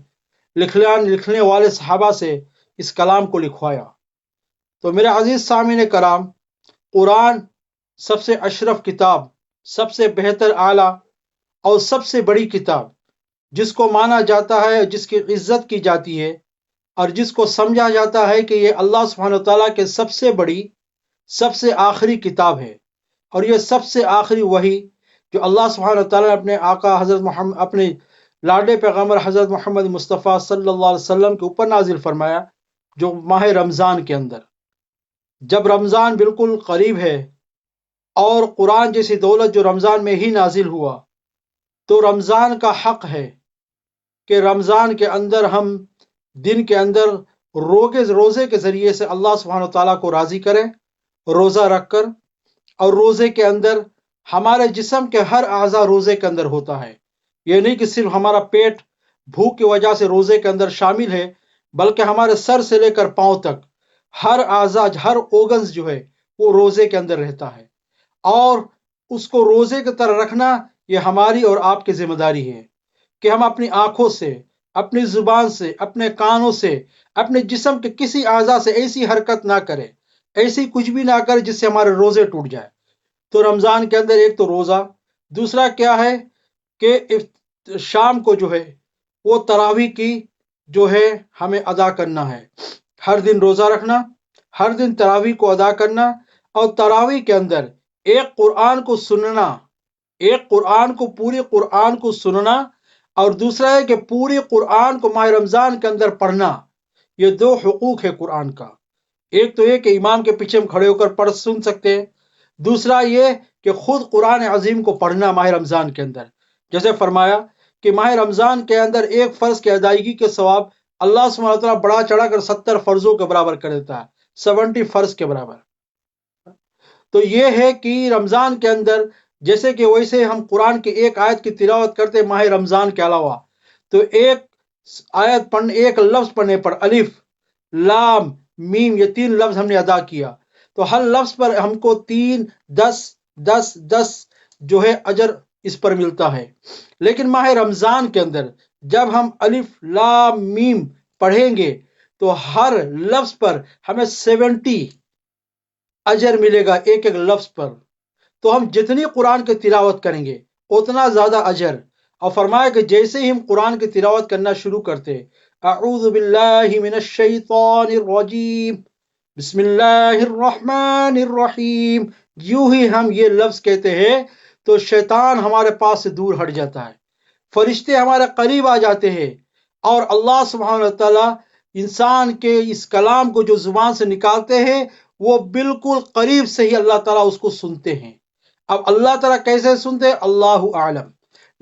لکھنے والے صحابہ سے اس کلام کو لکھوایا۔ تو میرے عزیز سامعین کرام، قرآن سب سے اشرف کتاب، سب سے بہتر اعلیٰ اور سب سے بڑی کتاب، جس کو مانا جاتا ہے، جس کی عزت کی جاتی ہے، اور جس کو سمجھا جاتا ہے کہ یہ اللہ سبحانہ وتعالیٰ کے سب سے بڑی، سب سے آخری کتاب ہے، اور یہ سب سے آخری وحی جو اللہ سبحانہ وتعالیٰ نے اپنے آقا حضرت محمد، اپنے لاڈلے پیغمبر حضرت محمد مصطفیٰ صلی اللہ علیہ وسلم کے اوپر نازل فرمایا، جو ماہ رمضان کے اندر، جب رمضان بالکل قریب ہے اور قرآن جیسی دولت جو رمضان میں ہی نازل ہوا، تو رمضان کا حق ہے کہ رمضان کے اندر ہم دن کے اندر روزے کے ذریعے سے اللہ سبحانہ وتعالیٰ کو راضی کریں، روزہ رکھ کر، اور روزے کے اندر ہمارے جسم کے ہر اعضاء روزے کے اندر ہوتا ہے۔ یہ نہیں کہ صرف ہمارا پیٹ بھوک کی وجہ سے روزے کے اندر شامل ہے، بلکہ ہمارے سر سے لے کر پاؤں تک ہر اعضاء، ہر اوگنز جو ہے وہ روزے کے اندر رہتا ہے، اور اس کو روزے کی طرح رکھنا یہ ہماری اور آپ کی ذمہ داری ہے کہ ہم اپنی آنکھوں سے، اپنی زبان سے، اپنے کانوں سے، اپنے جسم کے کسی اعضاء سے ایسی حرکت نہ کرے، ایسی کچھ بھی نہ کرے جس سے ہمارے روزے ٹوٹ جائے۔ تو رمضان کے اندر ایک تو روزہ، دوسرا کیا ہے کہ شام کو جو ہے وہ تراویح کی جو ہے ہمیں ادا کرنا ہے، ہر دن روزہ رکھنا، ہر دن تراویح کو ادا کرنا، اور تراویح کے اندر ایک قرآن کو سننا، ایک قرآن کو، پوری قرآن کو سننا، اور دوسرا ہے کہ پوری قرآن کو ماہ رمضان کے اندر پڑھنا۔ یہ دو حقوق ہے قرآن کا، ایک تو یہ کہ امام کے پیچھے ہم کھڑے ہو کر پڑھ سن سکتے ہیں، دوسرا یہ کہ خود قرآن عظیم کو پڑھنا ماہ رمضان کے اندر۔ جیسے فرمایا کہ ماہ رمضان کے اندر ایک فرض کی ادائیگی کے ثواب اللہ سبحانہ وتعالیٰ بڑا چڑھا کر 70 فرضوں کے برابر کر دیتا ہے، 70 فرض کے برابر۔ تو یہ ہے کہ رمضان کے اندر جیسے کہ ویسے ہم قرآن کی ایک آیت کی تلاوت کرتے ماہ رمضان کے علاوہ، تو ایک آیت پڑھنے، ایک لفظ پڑھنے پر الف، لام، میم، یہ 3 لفظ ہم نے ادا کیا، تو ہر لفظ پر ہم کو 3، 10 جو ہے اجر اس پر ملتا ہے۔ لیکن ماہ رمضان کے اندر جب ہم الف، لام، میم پڑھیں گے تو ہر لفظ پر ہمیں 70 اجر ملے گا، ایک ایک لفظ پر۔ تو ہم جتنی قرآن کی تلاوت کریں گے اتنا زیادہ اجر۔ اور فرمایا کہ جیسے ہی ہم قرآن کی تلاوت کرنا شروع کرتے، اعوذ باللہ من الشیطان الرجیم، بسم اللہ الرحمن الرحیم، یوں ہی ہم یہ لفظ کہتے ہیں تو شیطان ہمارے پاس سے دور ہٹ جاتا ہے، فرشتے ہمارے قریب آ جاتے ہیں، اور اللہ سبحانہ وتعالیٰ انسان کے اس کلام کو جو زبان سے نکالتے ہیں وہ بالکل قریب سے ہی اللہ تعالیٰ اس کو سنتے ہیں۔ اب اللہ تعالیٰ کیسے سنتے ہیں اللہ عالم،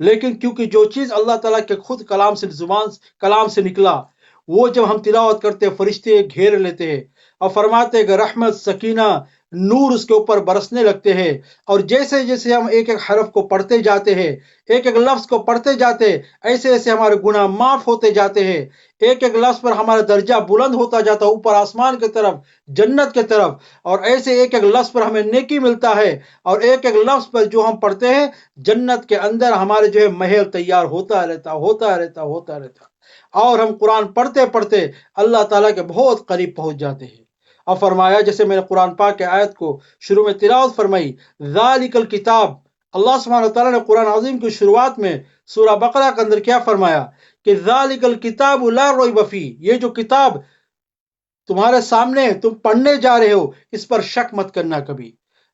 لیکن کیونکہ جو چیز اللہ تعالیٰ کے خود کلام سے نکلا وہ جب ہم تلاوت کرتے فرشتے گھیر لیتے ہیں، اور فرماتے کہ رحمت، سکینہ، نور اس کے اوپر برسنے لگتے ہیں، اور جیسے جیسے ہم ایک ایک حرف کو پڑھتے جاتے ہیں، ایک ایک لفظ کو پڑھتے جاتے، ایسے ایسے ہمارے گناہ معاف ہوتے جاتے ہیں، ایک ایک لفظ پر ہمارا درجہ بلند ہوتا جاتا ہے اوپر آسمان کی طرف، جنت کی طرف، اور ایسے ایک ایک لفظ پر ہمیں نیکی ملتا ہے، اور ایک ایک لفظ پر جو ہم پڑھتے ہیں جنت کے اندر ہمارے جو ہے محل تیار ہوتا رہتا، اور ہم قرآن پڑھتے پڑھتے اللہ تعالیٰ کے بہت قریب پہنچ جاتے ہیں۔ اور فرمایا جیسے میں نے قرآن پاک کے آیت کو شروع میں تلاوت فرمائی، ذالک الکتاب، اللہ سبحانہ تعالیٰ نے قرآن عظیم کی شروعات میں سورہ بقرہ کے اندر کیا فرمایا کہ ذالک الکتاب لا ریب فیہ، یہ جو کتاب تمہارے سامنے تم پڑھنے جا رہے ہو اس پر شک مت کرنا کبھی،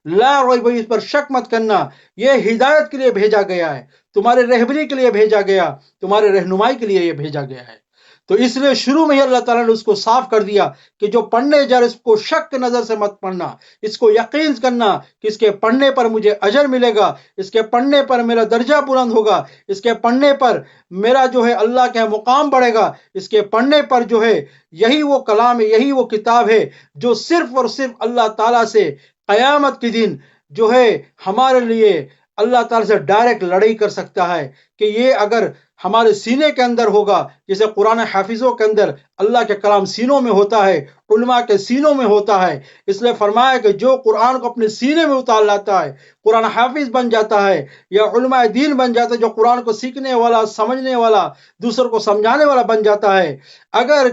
لا ریب، اس پر شک مت کرنا، یہ ہدایت کے لیے بھیجا گیا ہے، تمہارے رہبری کے لیے بھیجا گیا، تمہارے رہنمائی کے لیے یہ بھیجا گیا ہے۔ تو اس لیے شروع میں ہی اللہ تعالیٰ نے اس کو صاف کر دیا کہ جو پڑھنے جا رہے اس کو شک کی نظر سے مت پڑھنا، اس کو یقین کرنا کہ اس کے پڑھنے پر مجھے اجر ملے گا، اس کے پڑھنے پر میرا درجہ بلند ہوگا، اس کے پڑھنے پر میرا جو ہے اللہ کے مقام بڑھے گا، اس کے پڑھنے پر جو ہے یہی وہ کلام ہے، یہی وہ کتاب ہے جو صرف اور صرف اللہ تعالیٰ سے قیامت کے دن جو ہے ہمارے لیے اللہ تعالیٰ سے ڈائریکٹ لڑائی کر سکتا ہے۔ کہ یہ اگر ہمارے سینے کے اندر ہوگا، جیسے قرآن حافظوں کے اندر اللہ کے کلام سینوں میں ہوتا ہے، علماء کے سینوں میں ہوتا ہے، اس لیے فرمایا کہ جو قرآن کو اپنے سینے میں اتار لاتا ہے قرآن حافظ بن جاتا ہے یا علماء دین بن جاتا ہے، جو قرآن کو سیکھنے والا، سمجھنے والا، دوسروں کو سمجھانے والا بن جاتا ہے۔ اگر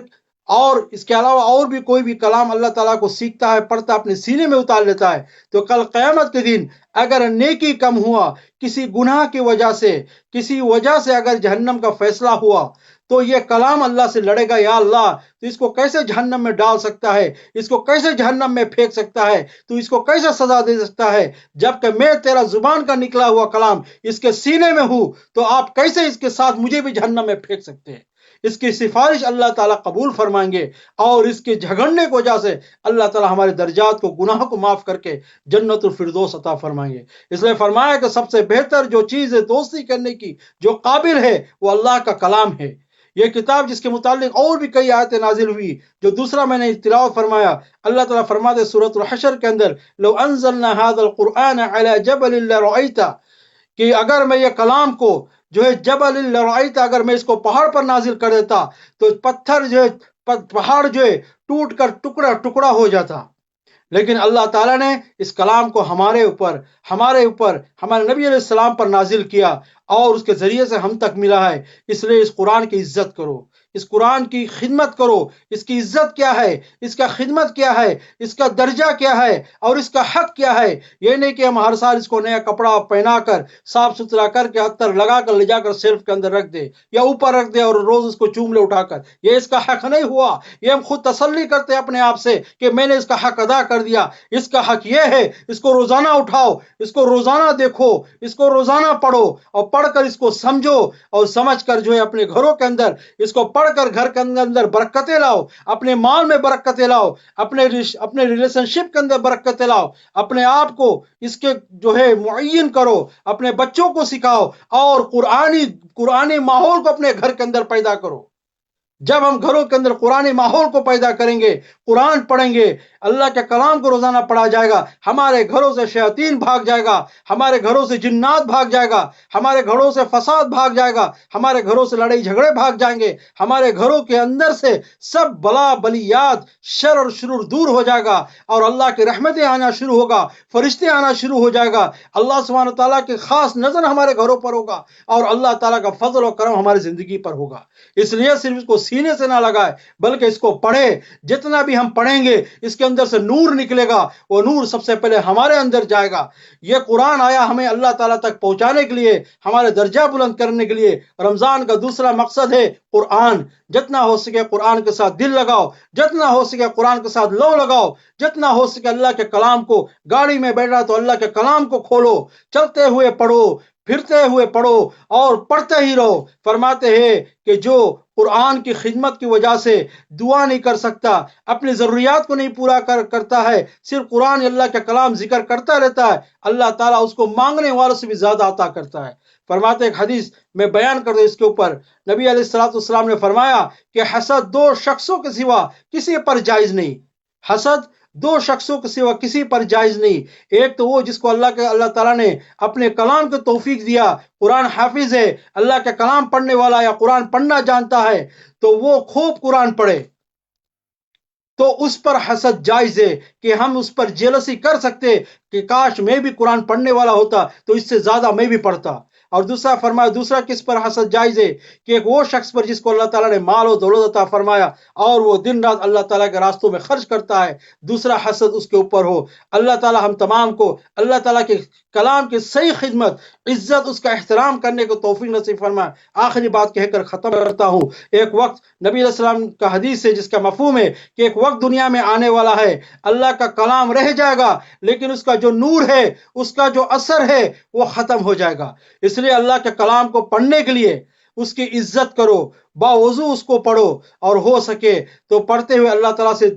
اور اس کے علاوہ اور بھی کوئی بھی کلام اللہ تعالیٰ کو سیکھتا ہے، پڑھتا ہے، اپنے سینے میں اتار لیتا ہے، تو کل قیامت کے دن اگر نیکی کم ہوا، کسی گناہ کی وجہ سے، کسی وجہ سے اگر جہنم کا فیصلہ ہوا، تو یہ کلام اللہ سے لڑے گا، یا اللہ تو اس کو کیسے جہنم میں ڈال سکتا ہے، اس کو کیسے جہنم میں پھینک سکتا ہے، تو اس کو کیسے سزا دے سکتا ہے، جبکہ میں تیرا زبان کا نکلا ہوا کلام اس کے سینے میں ہوں، تو آپ کیسے اس کے ساتھ مجھے بھی جہنم میں پھینک سکتے ہیں۔ اس کی سفارش اللہ تعالیٰ قبول فرمائیں گے، اور اس کے جھگڑنے کی وجہ سے اللہ تعالیٰ ہمارے درجات کو، گناہ کو معاف کر کے جنت الفردوس عطا فرمائیں گے۔ اس لیے فرمایا کہ سب سے بہتر جو چیز ہے دوستی کرنے کی، جو قابل ہے، وہ اللہ کا کلام ہے۔ یہ کتاب جس کے متعلق اور بھی کئی آیتیں نازل ہوئی، جو دوسرا میں نے تلاوت فرمایا، اللہ تعالیٰ فرماتے سورۃ الحشر کے اندر، لو انزلنا هذا القرآن على جبل لرأيت، کہ اگر میں یہ کلام کو جو ہے جبل لرأيت، اگر میں اس کو پہاڑ پر نازل کر دیتا تو پتھر جو ہے، پہاڑ جو ہے ٹوٹ کر ٹکڑا ٹکڑا ہو جاتا۔ لیکن اللہ تعالیٰ نے اس کلام کو ہمارے اوپر، ہمارے نبی علیہ السلام پر نازل کیا، اور اس کے ذریعے سے ہم تک ملا ہے۔ اس لیے اس قرآن کی عزت کرو، اس قرآن کی خدمت کرو۔ اس کی عزت کیا ہے، اس کا خدمت کیا ہے، اس کا درجہ کیا ہے، اور اس کا حق کیا ہے۔ یہ نہیں کہ ہم ہر سال اس کو نیا کپڑا پہنا کر، صاف ستھرا کر کے، عطر لگا کر لے جا کر شیلف کے اندر رکھ دے، یا اوپر رکھ دے اور روز اس کو چوم لے اٹھا کر۔ یہ اس کا حق نہیں ہوا۔ یہ ہم خود تسلی کرتے اپنے آپ سے کہ میں نے اس کا حق ادا کر دیا۔ اس کا حق یہ ہے، اس کو روزانہ اٹھاؤ، اس کو روزانہ دیکھو، اس کو روزانہ پڑھو، اور پڑھ کر اس کو سمجھو، اور سمجھ کر جو ہے اپنے گھروں کے اندر اس کو پڑھ کر گھر کے اندر برکتیں لاؤ، اپنے مال میں برکتیں لاؤ، اپنے ریلیشن شپ کے اندر برکتیں لاؤ، اپنے آپ کو اس کے جو ہے معین کرو، اپنے بچوں کو سکھاؤ، اور قرآنی ماحول کو اپنے گھر کے اندر پیدا کرو۔ جب ہم گھروں کے اندر قرآنی ماحول کو پیدا کریں گے، قرآن پڑھیں گے، اللہ کے کلام کو روزانہ پڑھا جائے گا، ہمارے گھروں سے شیاطین بھاگ جائے گا، ہمارے گھروں سے جنات بھاگ جائے گا، ہمارے گھروں سے فساد بھاگ جائے گا، ہمارے گھروں سے لڑائی جھگڑے بھاگ جائیں گے، ہمارے گھروں کے اندر سے سب بلا بلیات، شر اور شرور دور ہو جائے گا، اور اللہ کی رحمتیں آنا شروع ہوگا، فرشتے آنا شروع ہو جائے گا، اللہ سبحانہ تعالیٰ کی خاص نظر ہمارے گھروں پر ہوگا، اور اللہ تعالیٰ کا فضل و کرم ہماری زندگی پر ہوگا۔ اس لیے صرف اس کو سینے سے نہ لگائے، بلکہ اس کو پڑھے۔ جتنا بھی ہم پڑھیں گے اس کے اندر سے نور نکلے گا، وہ نور سب سے پہلے ہمارے اندر جائے گا۔ یہ قرآن آیا ہمیں اللہ تعالیٰ تک پہنچانے کے لیے، ہمارے درجہ بلند کرنے کے لیے۔ رمضان کا دوسرا مقصد ہے قرآن۔ جتنا ہو سکے قرآن کے ساتھ دل لگاؤ، جتنا ہو سکے قرآن کے ساتھ لو لگاؤ، جتنا ہو سکے اللہ کے کلام کو، گاڑی میں بیٹھا تو اللہ کے کلام کو کھولو، چلتے ہوئے پڑھو، پھرتے ہوئے پڑھو، اور پڑھتے ہی رہو۔ فرماتے ہیں کہ جو قرآن کی خدمت کی وجہ سے دعا نہیں کر سکتا، اپنی ضروریات کو نہیں پورا کرتا ہے، صرف قرآن اللہ کے کلام ذکر کرتا رہتا ہے، اللہ تعالیٰ اس کو مانگنے والوں سے بھی زیادہ عطا کرتا ہے۔ فرماتے ایک حدیث میں بیان کر دوں اس کے اوپر، نبی علیہ السلام نے فرمایا کہ حسد دو شخصوں کے سوا کسی پر جائز نہیں۔ حسد دو شخصوں کے سوا کسی پر جائز نہیں۔ ایک تو وہ جس کو اللہ تعالیٰ نے اپنے کلام کو توفیق دیا، قرآن حافظ ہے، اللہ کے کلام پڑھنے والا یا قرآن پڑھنا جانتا ہے، تو وہ خوب قرآن پڑھے، تو اس پر حسد جائز ہے کہ ہم اس پر جیلسی کر سکتے کہ کاش میں بھی قرآن پڑھنے والا ہوتا تو اس سے زیادہ میں بھی پڑھتا۔ اور دوسرا فرمایا، دوسرا کس پر حسد جائز ہے کہ ایک وہ شخص پر جس کو اللہ تعالیٰ نے مال و دولت عطا فرمایا اور وہ دن رات اللہ تعالیٰ کے راستوں میں خرچ کرتا ہے، دوسرا حسد اس کے اوپر ہو۔ اللہ تعالیٰ ہم تمام کو اللہ تعالیٰ کے کلام کی صحیح خدمت، عزت، اس کا احترام کرنے کو توفیق نصیب فرمائے۔ آخری بات کہہ کر ختم کرتا ہوں۔ ایک وقت نبی علیہ السلام کا حدیث ہے جس کا مفہوم ہے کہ ایک وقت دنیا میں آنے والا ہے، اللہ کا کلام رہ جائے گا لیکن اس کا جو نور ہے، اس کا جو اثر ہے وہ ختم ہو جائے گا۔ اس لیے اللہ کے کلام کو پڑھنے کے لیے اس کی عزت کرو، باوضو اس کو پڑھو، اور ہو سکے تو پڑھتے ہوئے اللہ تعالیٰ سے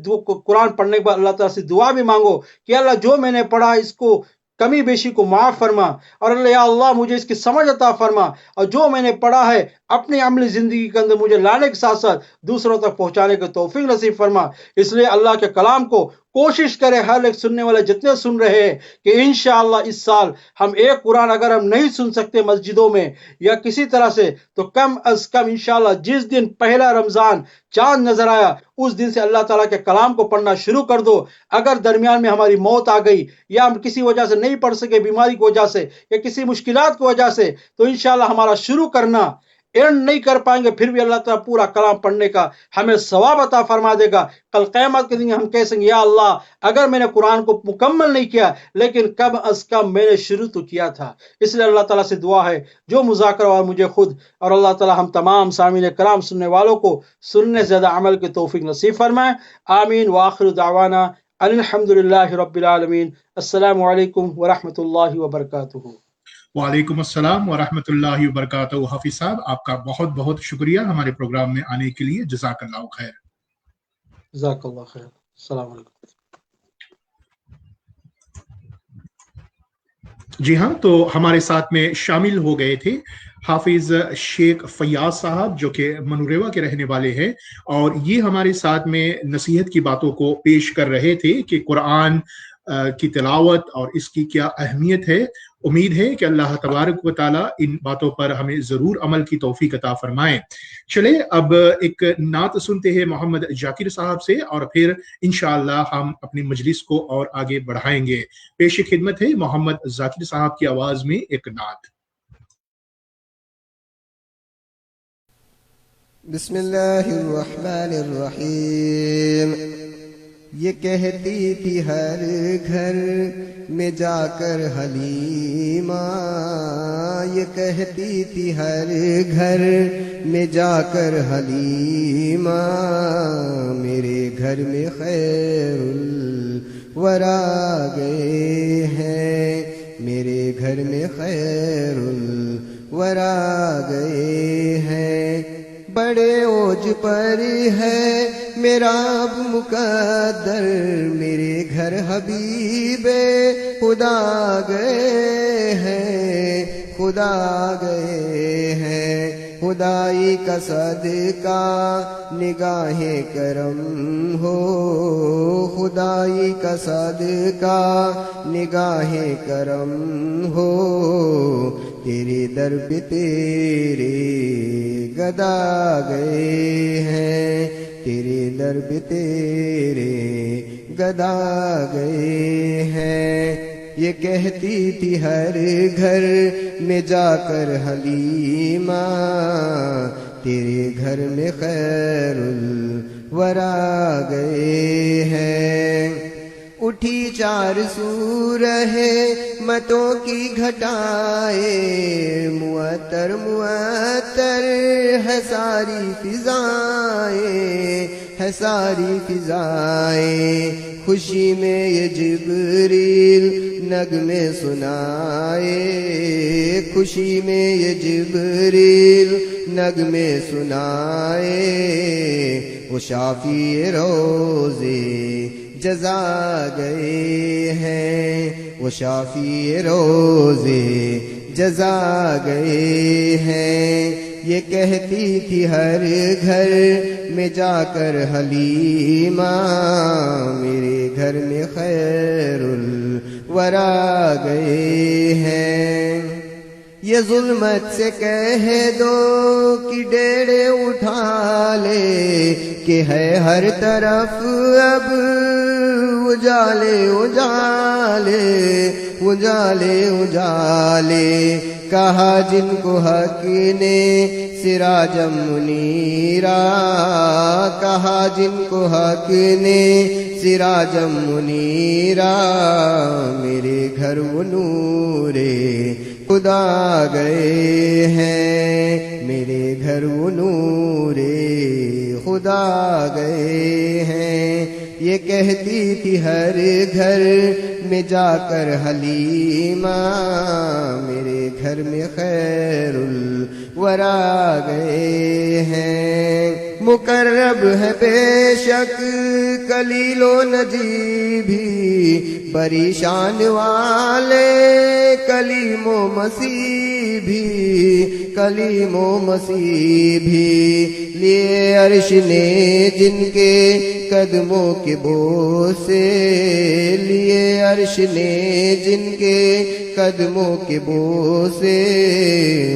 قرآن پڑھنے کے بعد اللہ تعالیٰ سے دعا بھی مانگو کہ اللہ جو میں نے پڑھا اس کو کمی بیشی کو معاف فرما، اور اللہ یا اللہ مجھے اس کی سمجھ عطا فرما، اور جو میں نے پڑھا ہے اپنی عملی زندگی کے اندر مجھے لانے کے ساتھ ساتھ دوسروں تک پہنچانے کی توفیق نصیب فرما۔ اس لیے اللہ کے کلام کو کوشش کرے ہر ایک سننے والے جتنے سن رہے ہیں کہ انشاءاللہ اس سال ہم ایک قرآن اگر ہم نہیں سن سکتے مسجدوں میں یا کسی طرح سے، تو کم از کم انشاءاللہ جس دن پہلا رمضان چاند نظر آیا اس دن سے اللہ تعالیٰ کے کلام کو پڑھنا شروع کر دو۔ اگر درمیان میں ہماری موت آ گئی یا ہم کسی وجہ سے نہیں پڑھ سکے، بیماری کی وجہ سے یا کسی مشکلات کی وجہ سے، تو انشاءاللہ ہمارا شروع کرنا اینڈ نہیں کر پائیں گے، پھر بھی اللہ تعالیٰ پورا کلام پڑھنے کا ہمیں ثواب عطا فرما دے گا۔ کل قیامت کے دن ہم کہہ سکیں یا اللہ اگر میں نے قرآن کو مکمل نہیں کیا لیکن کم از کم میں نے شروع تو کیا تھا۔ اس لیے اللہ تعالیٰ سے دعا ہے جو مذاکرہ اور مجھے خود اور اللہ تعالیٰ ہم تمام سامعین کرام سننے والوں کو سننے سے زیادہ عمل کی توفیق نصیب فرمائے۔ آمین وآخر دعوانا ان الحمد للہ رب العالمین۔ السلام علیکم ورحمۃ اللہ وبرکاتہ۔ وعلیکم السلام ورحمۃ اللہ وبرکاتہ۔ حافظ صاحب آپ کا بہت بہت شکریہ ہمارے پروگرام میں آنے کے لیے، جزاک اللہ خیر۔ جزاک اللہ خیر۔ السلام علیکم۔ جی ہاں، تو ہمارے ساتھ میں شامل ہو گئے تھے حافظ شیخ فیاض صاحب جو کہ منوریوا کے رہنے والے ہیں، اور یہ ہمارے ساتھ میں نصیحت کی باتوں کو پیش کر رہے تھے کہ قرآن کی تلاوت اور اس کی کیا اہمیت ہے۔ امید ہے کہ اللہ تبارک و تعالیٰ ان باتوں پر ہمیں ضرور عمل کی توفیق عطا فرمائے۔ چلے اب ایک نعت سنتے ہیں محمد ذاکر صاحب سے، اور پھر انشاءاللہ ہم اپنی مجلس کو اور آگے بڑھائیں گے۔ پیش خدمت ہے محمد ذاکر صاحب کی آواز میں ایک نعت۔ بسم اللہ الرحمن الرحیم۔ یہ کہتی تھی ہر گھر میں جا کر حلیمہ، یہ کہتی تھی ہر گھر میں جا کر حلیمہ، میرے گھر میں خیر الورا گئے ہیں، میرے گھر میں خیر الورا گئے ہیں، بڑے اوج پر ہے میرا اب مقدر، میرے گھر حبیب خدا گئے ہیں، خدا گئے ہیں، خدائی کا صدقہ نگاہ کرم ہو، خدائی کا صدقہ نگاہ کرم ہو، تیرے در پہ تیرے گدا گئے ہیں، تیرے در پہ تیرے گدا گئے ہیں۔ یہ کہتی تھی ہر گھر میں جا کر حلیمہ، تیرے گھر میں خیر الورا گئے ہیں۔ اٹھی چار سو رہے متوں کی گھٹائے، معطر معطر ہے ساری فضائیں، ہے ساری فضائیں، خوشی میں یہ جبریل نغمے سنائے، خوشی میں یہ جبریل نغمے سنائے، وہ شافی روزے جزا گئے ہیں، وہ شافی روزے جزا گئے ہیں۔ یہ کہتی تھی ہر گھر میں جا کر حلیمہ، میرے گھر میں خیر الورا گئے ہیں۔ یہ ظلمت سے کہہ دو کہ ڈیرے اٹھا لے، کہ ہے ہر طرف اب اجالے اجالے اجالے اجالے، کہا جن کو حق نے سراجم منیرا، کہا جن کو حق نے سراجم منیرا، میرے گھر وہ نور خدا گئے ہیں، میرے گھر وہ نور خدا گئے ہیں۔ یہ کہتی تھی ہر گھر میں جا کر حلیمہ میرے گھر میں خیر الورا گئے ہیں. مقرب ہے بے شک کلیل و نجی بھی پریشان والے کلیم و مسیح بھی کلیم و مسیح بھی لیے عرش نے جن کے قدموں کے بوس سے لیے عرش نے جن کے قدموں کے بوس سے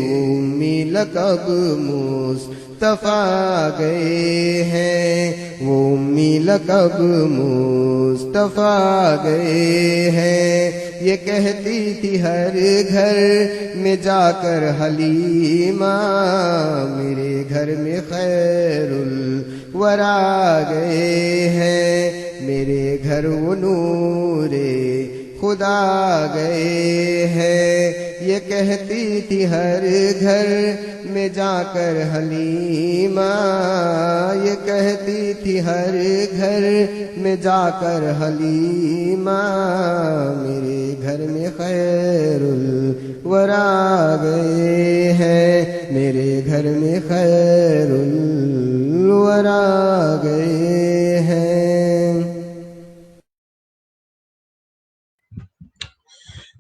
وہ امی لقب مصطفیٰ گئے ہیں وہ امی لقب مصطفیٰ گئے ہیں. یہ کہتی تھی ہر گھر میں جا کر حلیمہ میرے گھر میں خیر الورا گئے ہیں میرے گھر وہ نور خدا گئے ہیں. یہ کہتی تھی ہر گھر میں جا کر حلیمہ یہ کہتی تھی ہر گھر میں جا کر حلیمہ میرے گھر میں خیر الورا گئے ہیں میرے گھر میں خیر الورا گئے ہیں.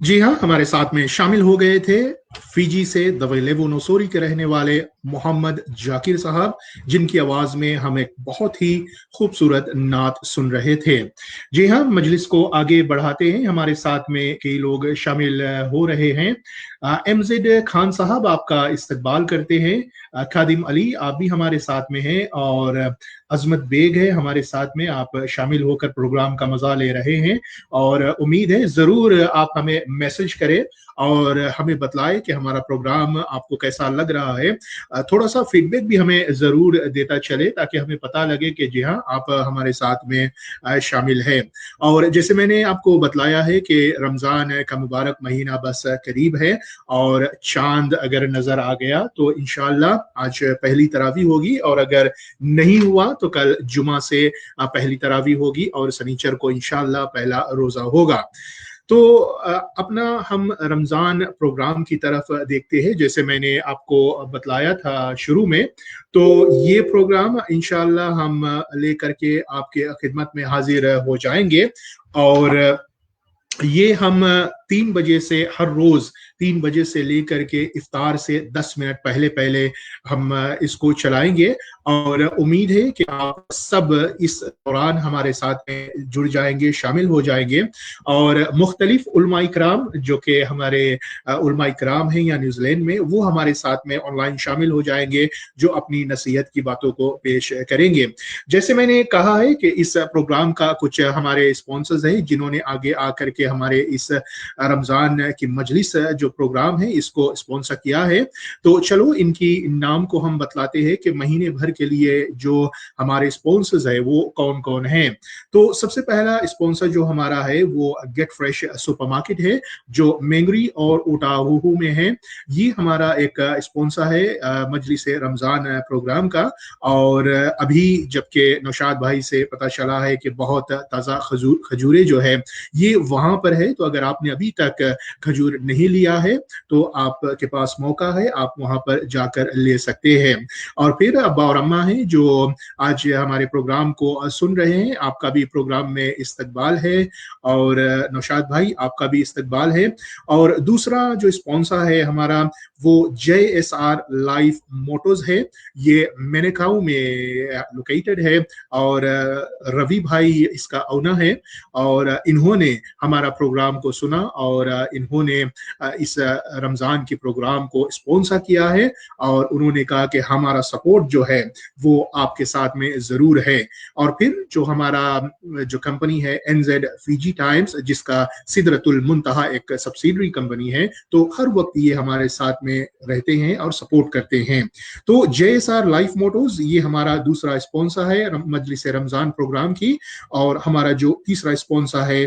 جی ہاں، ہمارے ساتھ میں شامل ہو گئے تھے فیجی سے دویلیوو نوسوری کے رہنے والے محمد جاکر صاحب، جن کی آواز میں ہم ایک بہت ہی خوبصورت نعت سن رہے تھے. جی ہاں، مجلس کو آگے بڑھاتے ہیں. ہمارے ساتھ میں کئی لوگ شامل ہو رہے ہیں. ایم زیڈ خان صاحب آپ کا استقبال کرتے ہیں. خادم علی آپ بھی ہمارے ساتھ میں ہیں، اور عظمت بیگ ہے ہمارے ساتھ میں. آپ شامل ہو کر پروگرام کا مزہ لے رہے ہیں، اور امید ہے ضرور آپ ہمیں میسج کریں اور ہمیں بتلائے کہ ہمارا پروگرام آپ کو کیسا لگ رہا ہے. تھوڑا سا فیڈ بیک بھی ہمیں ضرور دیتا چلے تاکہ ہمیں پتہ لگے کہ جی ہاں آپ ہمارے ساتھ میں شامل ہیں. اور جیسے میں نے آپ کو بتلایا ہے کہ رمضان کا مبارک مہینہ بس قریب ہے، اور چاند اگر نظر آ گیا تو انشاءاللہ آج پہلی تراویح ہوگی، اور اگر نہیں ہوا تو کل جمعہ سے پہلی تراویح ہوگی، اور سنیچر کو انشاءاللہ پہلا روزہ ہوگا. تو اپنا ہم رمضان پروگرام کی طرف دیکھتے ہیں. جیسے میں نے آپ کو بتلایا تھا شروع میں، تو یہ پروگرام انشاءاللہ ہم لے کر کے آپ کے خدمت میں حاضر ہو جائیں گے، اور یہ ہم 3 بجے سے ہر روز 3 بجے سے لے کر کے افطار سے 10 منٹ پہلے ہم اس کو چلائیں گے. اور امید ہے کہ آپ سب اس دوران ہمارے ساتھ میں جڑ جائیں گے، شامل ہو جائیں گے. اور مختلف علماء کرام جو کہ ہمارے علماء کرام ہیں یا نیوزی لینڈ میں، وہ ہمارے ساتھ میں آن لائن شامل ہو جائیں گے، جو اپنی نصیحت کی باتوں کو پیش کریں گے. جیسے میں نے کہا ہے کہ اس پروگرام کا کچھ ہمارے اسپانسرز ہیں جنہوں نے آگے آ کر کے ہمارے اس رمضان کی مجلس جو پروگرام ہے اس کو اسپانسر کیا ہے. تو چلو ان کی نام کو ہم بتلاتے ہیں کہ مہینے بھر کے لیے جو ہمارے اسپانسرز ہیں وہ کون کون ہیں. تو سب سے پہلا اسپانسر جو ہمارا ہے وہ گیٹ فریش سپر مارکیٹ ہے، جو مینگری اور اوٹاہو میں ہے. یہ ہمارا ایک اسپانسر ہے مجلس رمضان پروگرام کا. اور ابھی جبکہ نوشاد بھائی سے پتہ چلا ہے کہ بہت تازہ کھجورے جو ہے یہ وہاں پر ہے، تو اگر آپ نے ابھی تک کھجور نہیں لیا ہے تو آپ کے پاس موقع ہے، آپ وہاں پر جا کر لے سکتے ہیں. اور پھر ابا اور اماں ہیں جو آج ہمارے پروگرام کو سن رہے ہیں، آپ کا بھی پروگرام میں استقبال ہے، اور نوشاد بھائی آپ کا بھی استقبال ہے. اور دوسرا جو اسپانسر ہے ہمارا وہ JSR لائف موٹوز ہے. یہ مینکاؤ میں لوکیٹڈ ہے، اور روی بھائی اس کا اونر ہے. اور انہوں نے ہمارا پروگرام کو سنا، اور انہوں نے اس رمضان کے پروگرام کو اسپانسر کیا ہے، اور انہوں نے کہا کہ ہمارا سپورٹ جو ہے وہ آپ کے ساتھ میں ضرور ہے. اور پھر جو ہمارا جو کمپنی ہے NZ فیجی ٹائمز، جس کا سدرۃ المنتہا ایک سبسیڈری کمپنی ہے، تو ہر وقت یہ ہمارے ساتھ میں رہتے ہیں اور سپورٹ کرتے ہیں. تو JSR لائف موٹوز یہ ہمارا دوسرا اسپانسر ہے مجلس رمضان پروگرام کی. اور ہمارا جو تیسرا اسپانسر ہے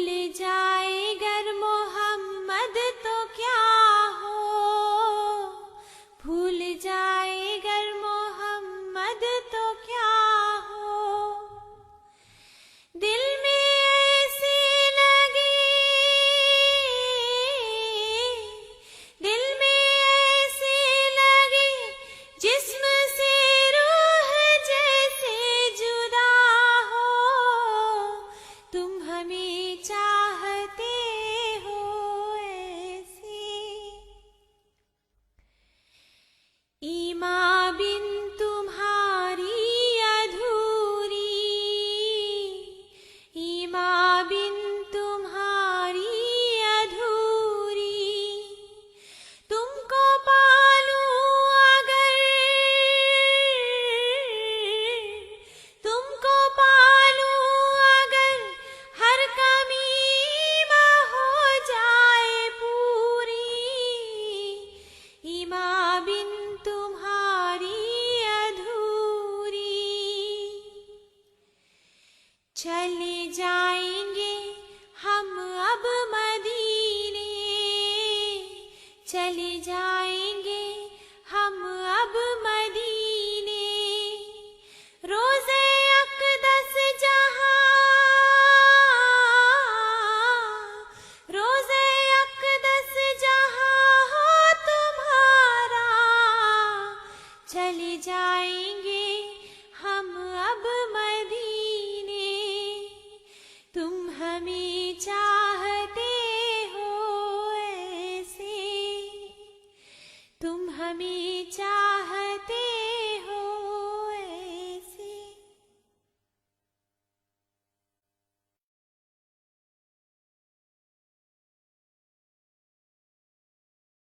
بھول جائے گر محمد تو کیا ہو، بھول جائے گر محمد تو کیا ہو، دل میں ایسی لگی، دل میں ایسی لگی جسم سے روح جیسے جدا ہو، تم ہمیں چاہتے ہو ایسی، ایمان بن تمہاری ادھوری، ایمان بن تمہاری ادھوری، تم کو پالوں اگر، تم کو پالوں اگر ہر کمی ماں ہو جائے پوری، ایمان بن تمہاری ادھوری، چلے جائیں گے ہم اب مدینے، چلے جائیں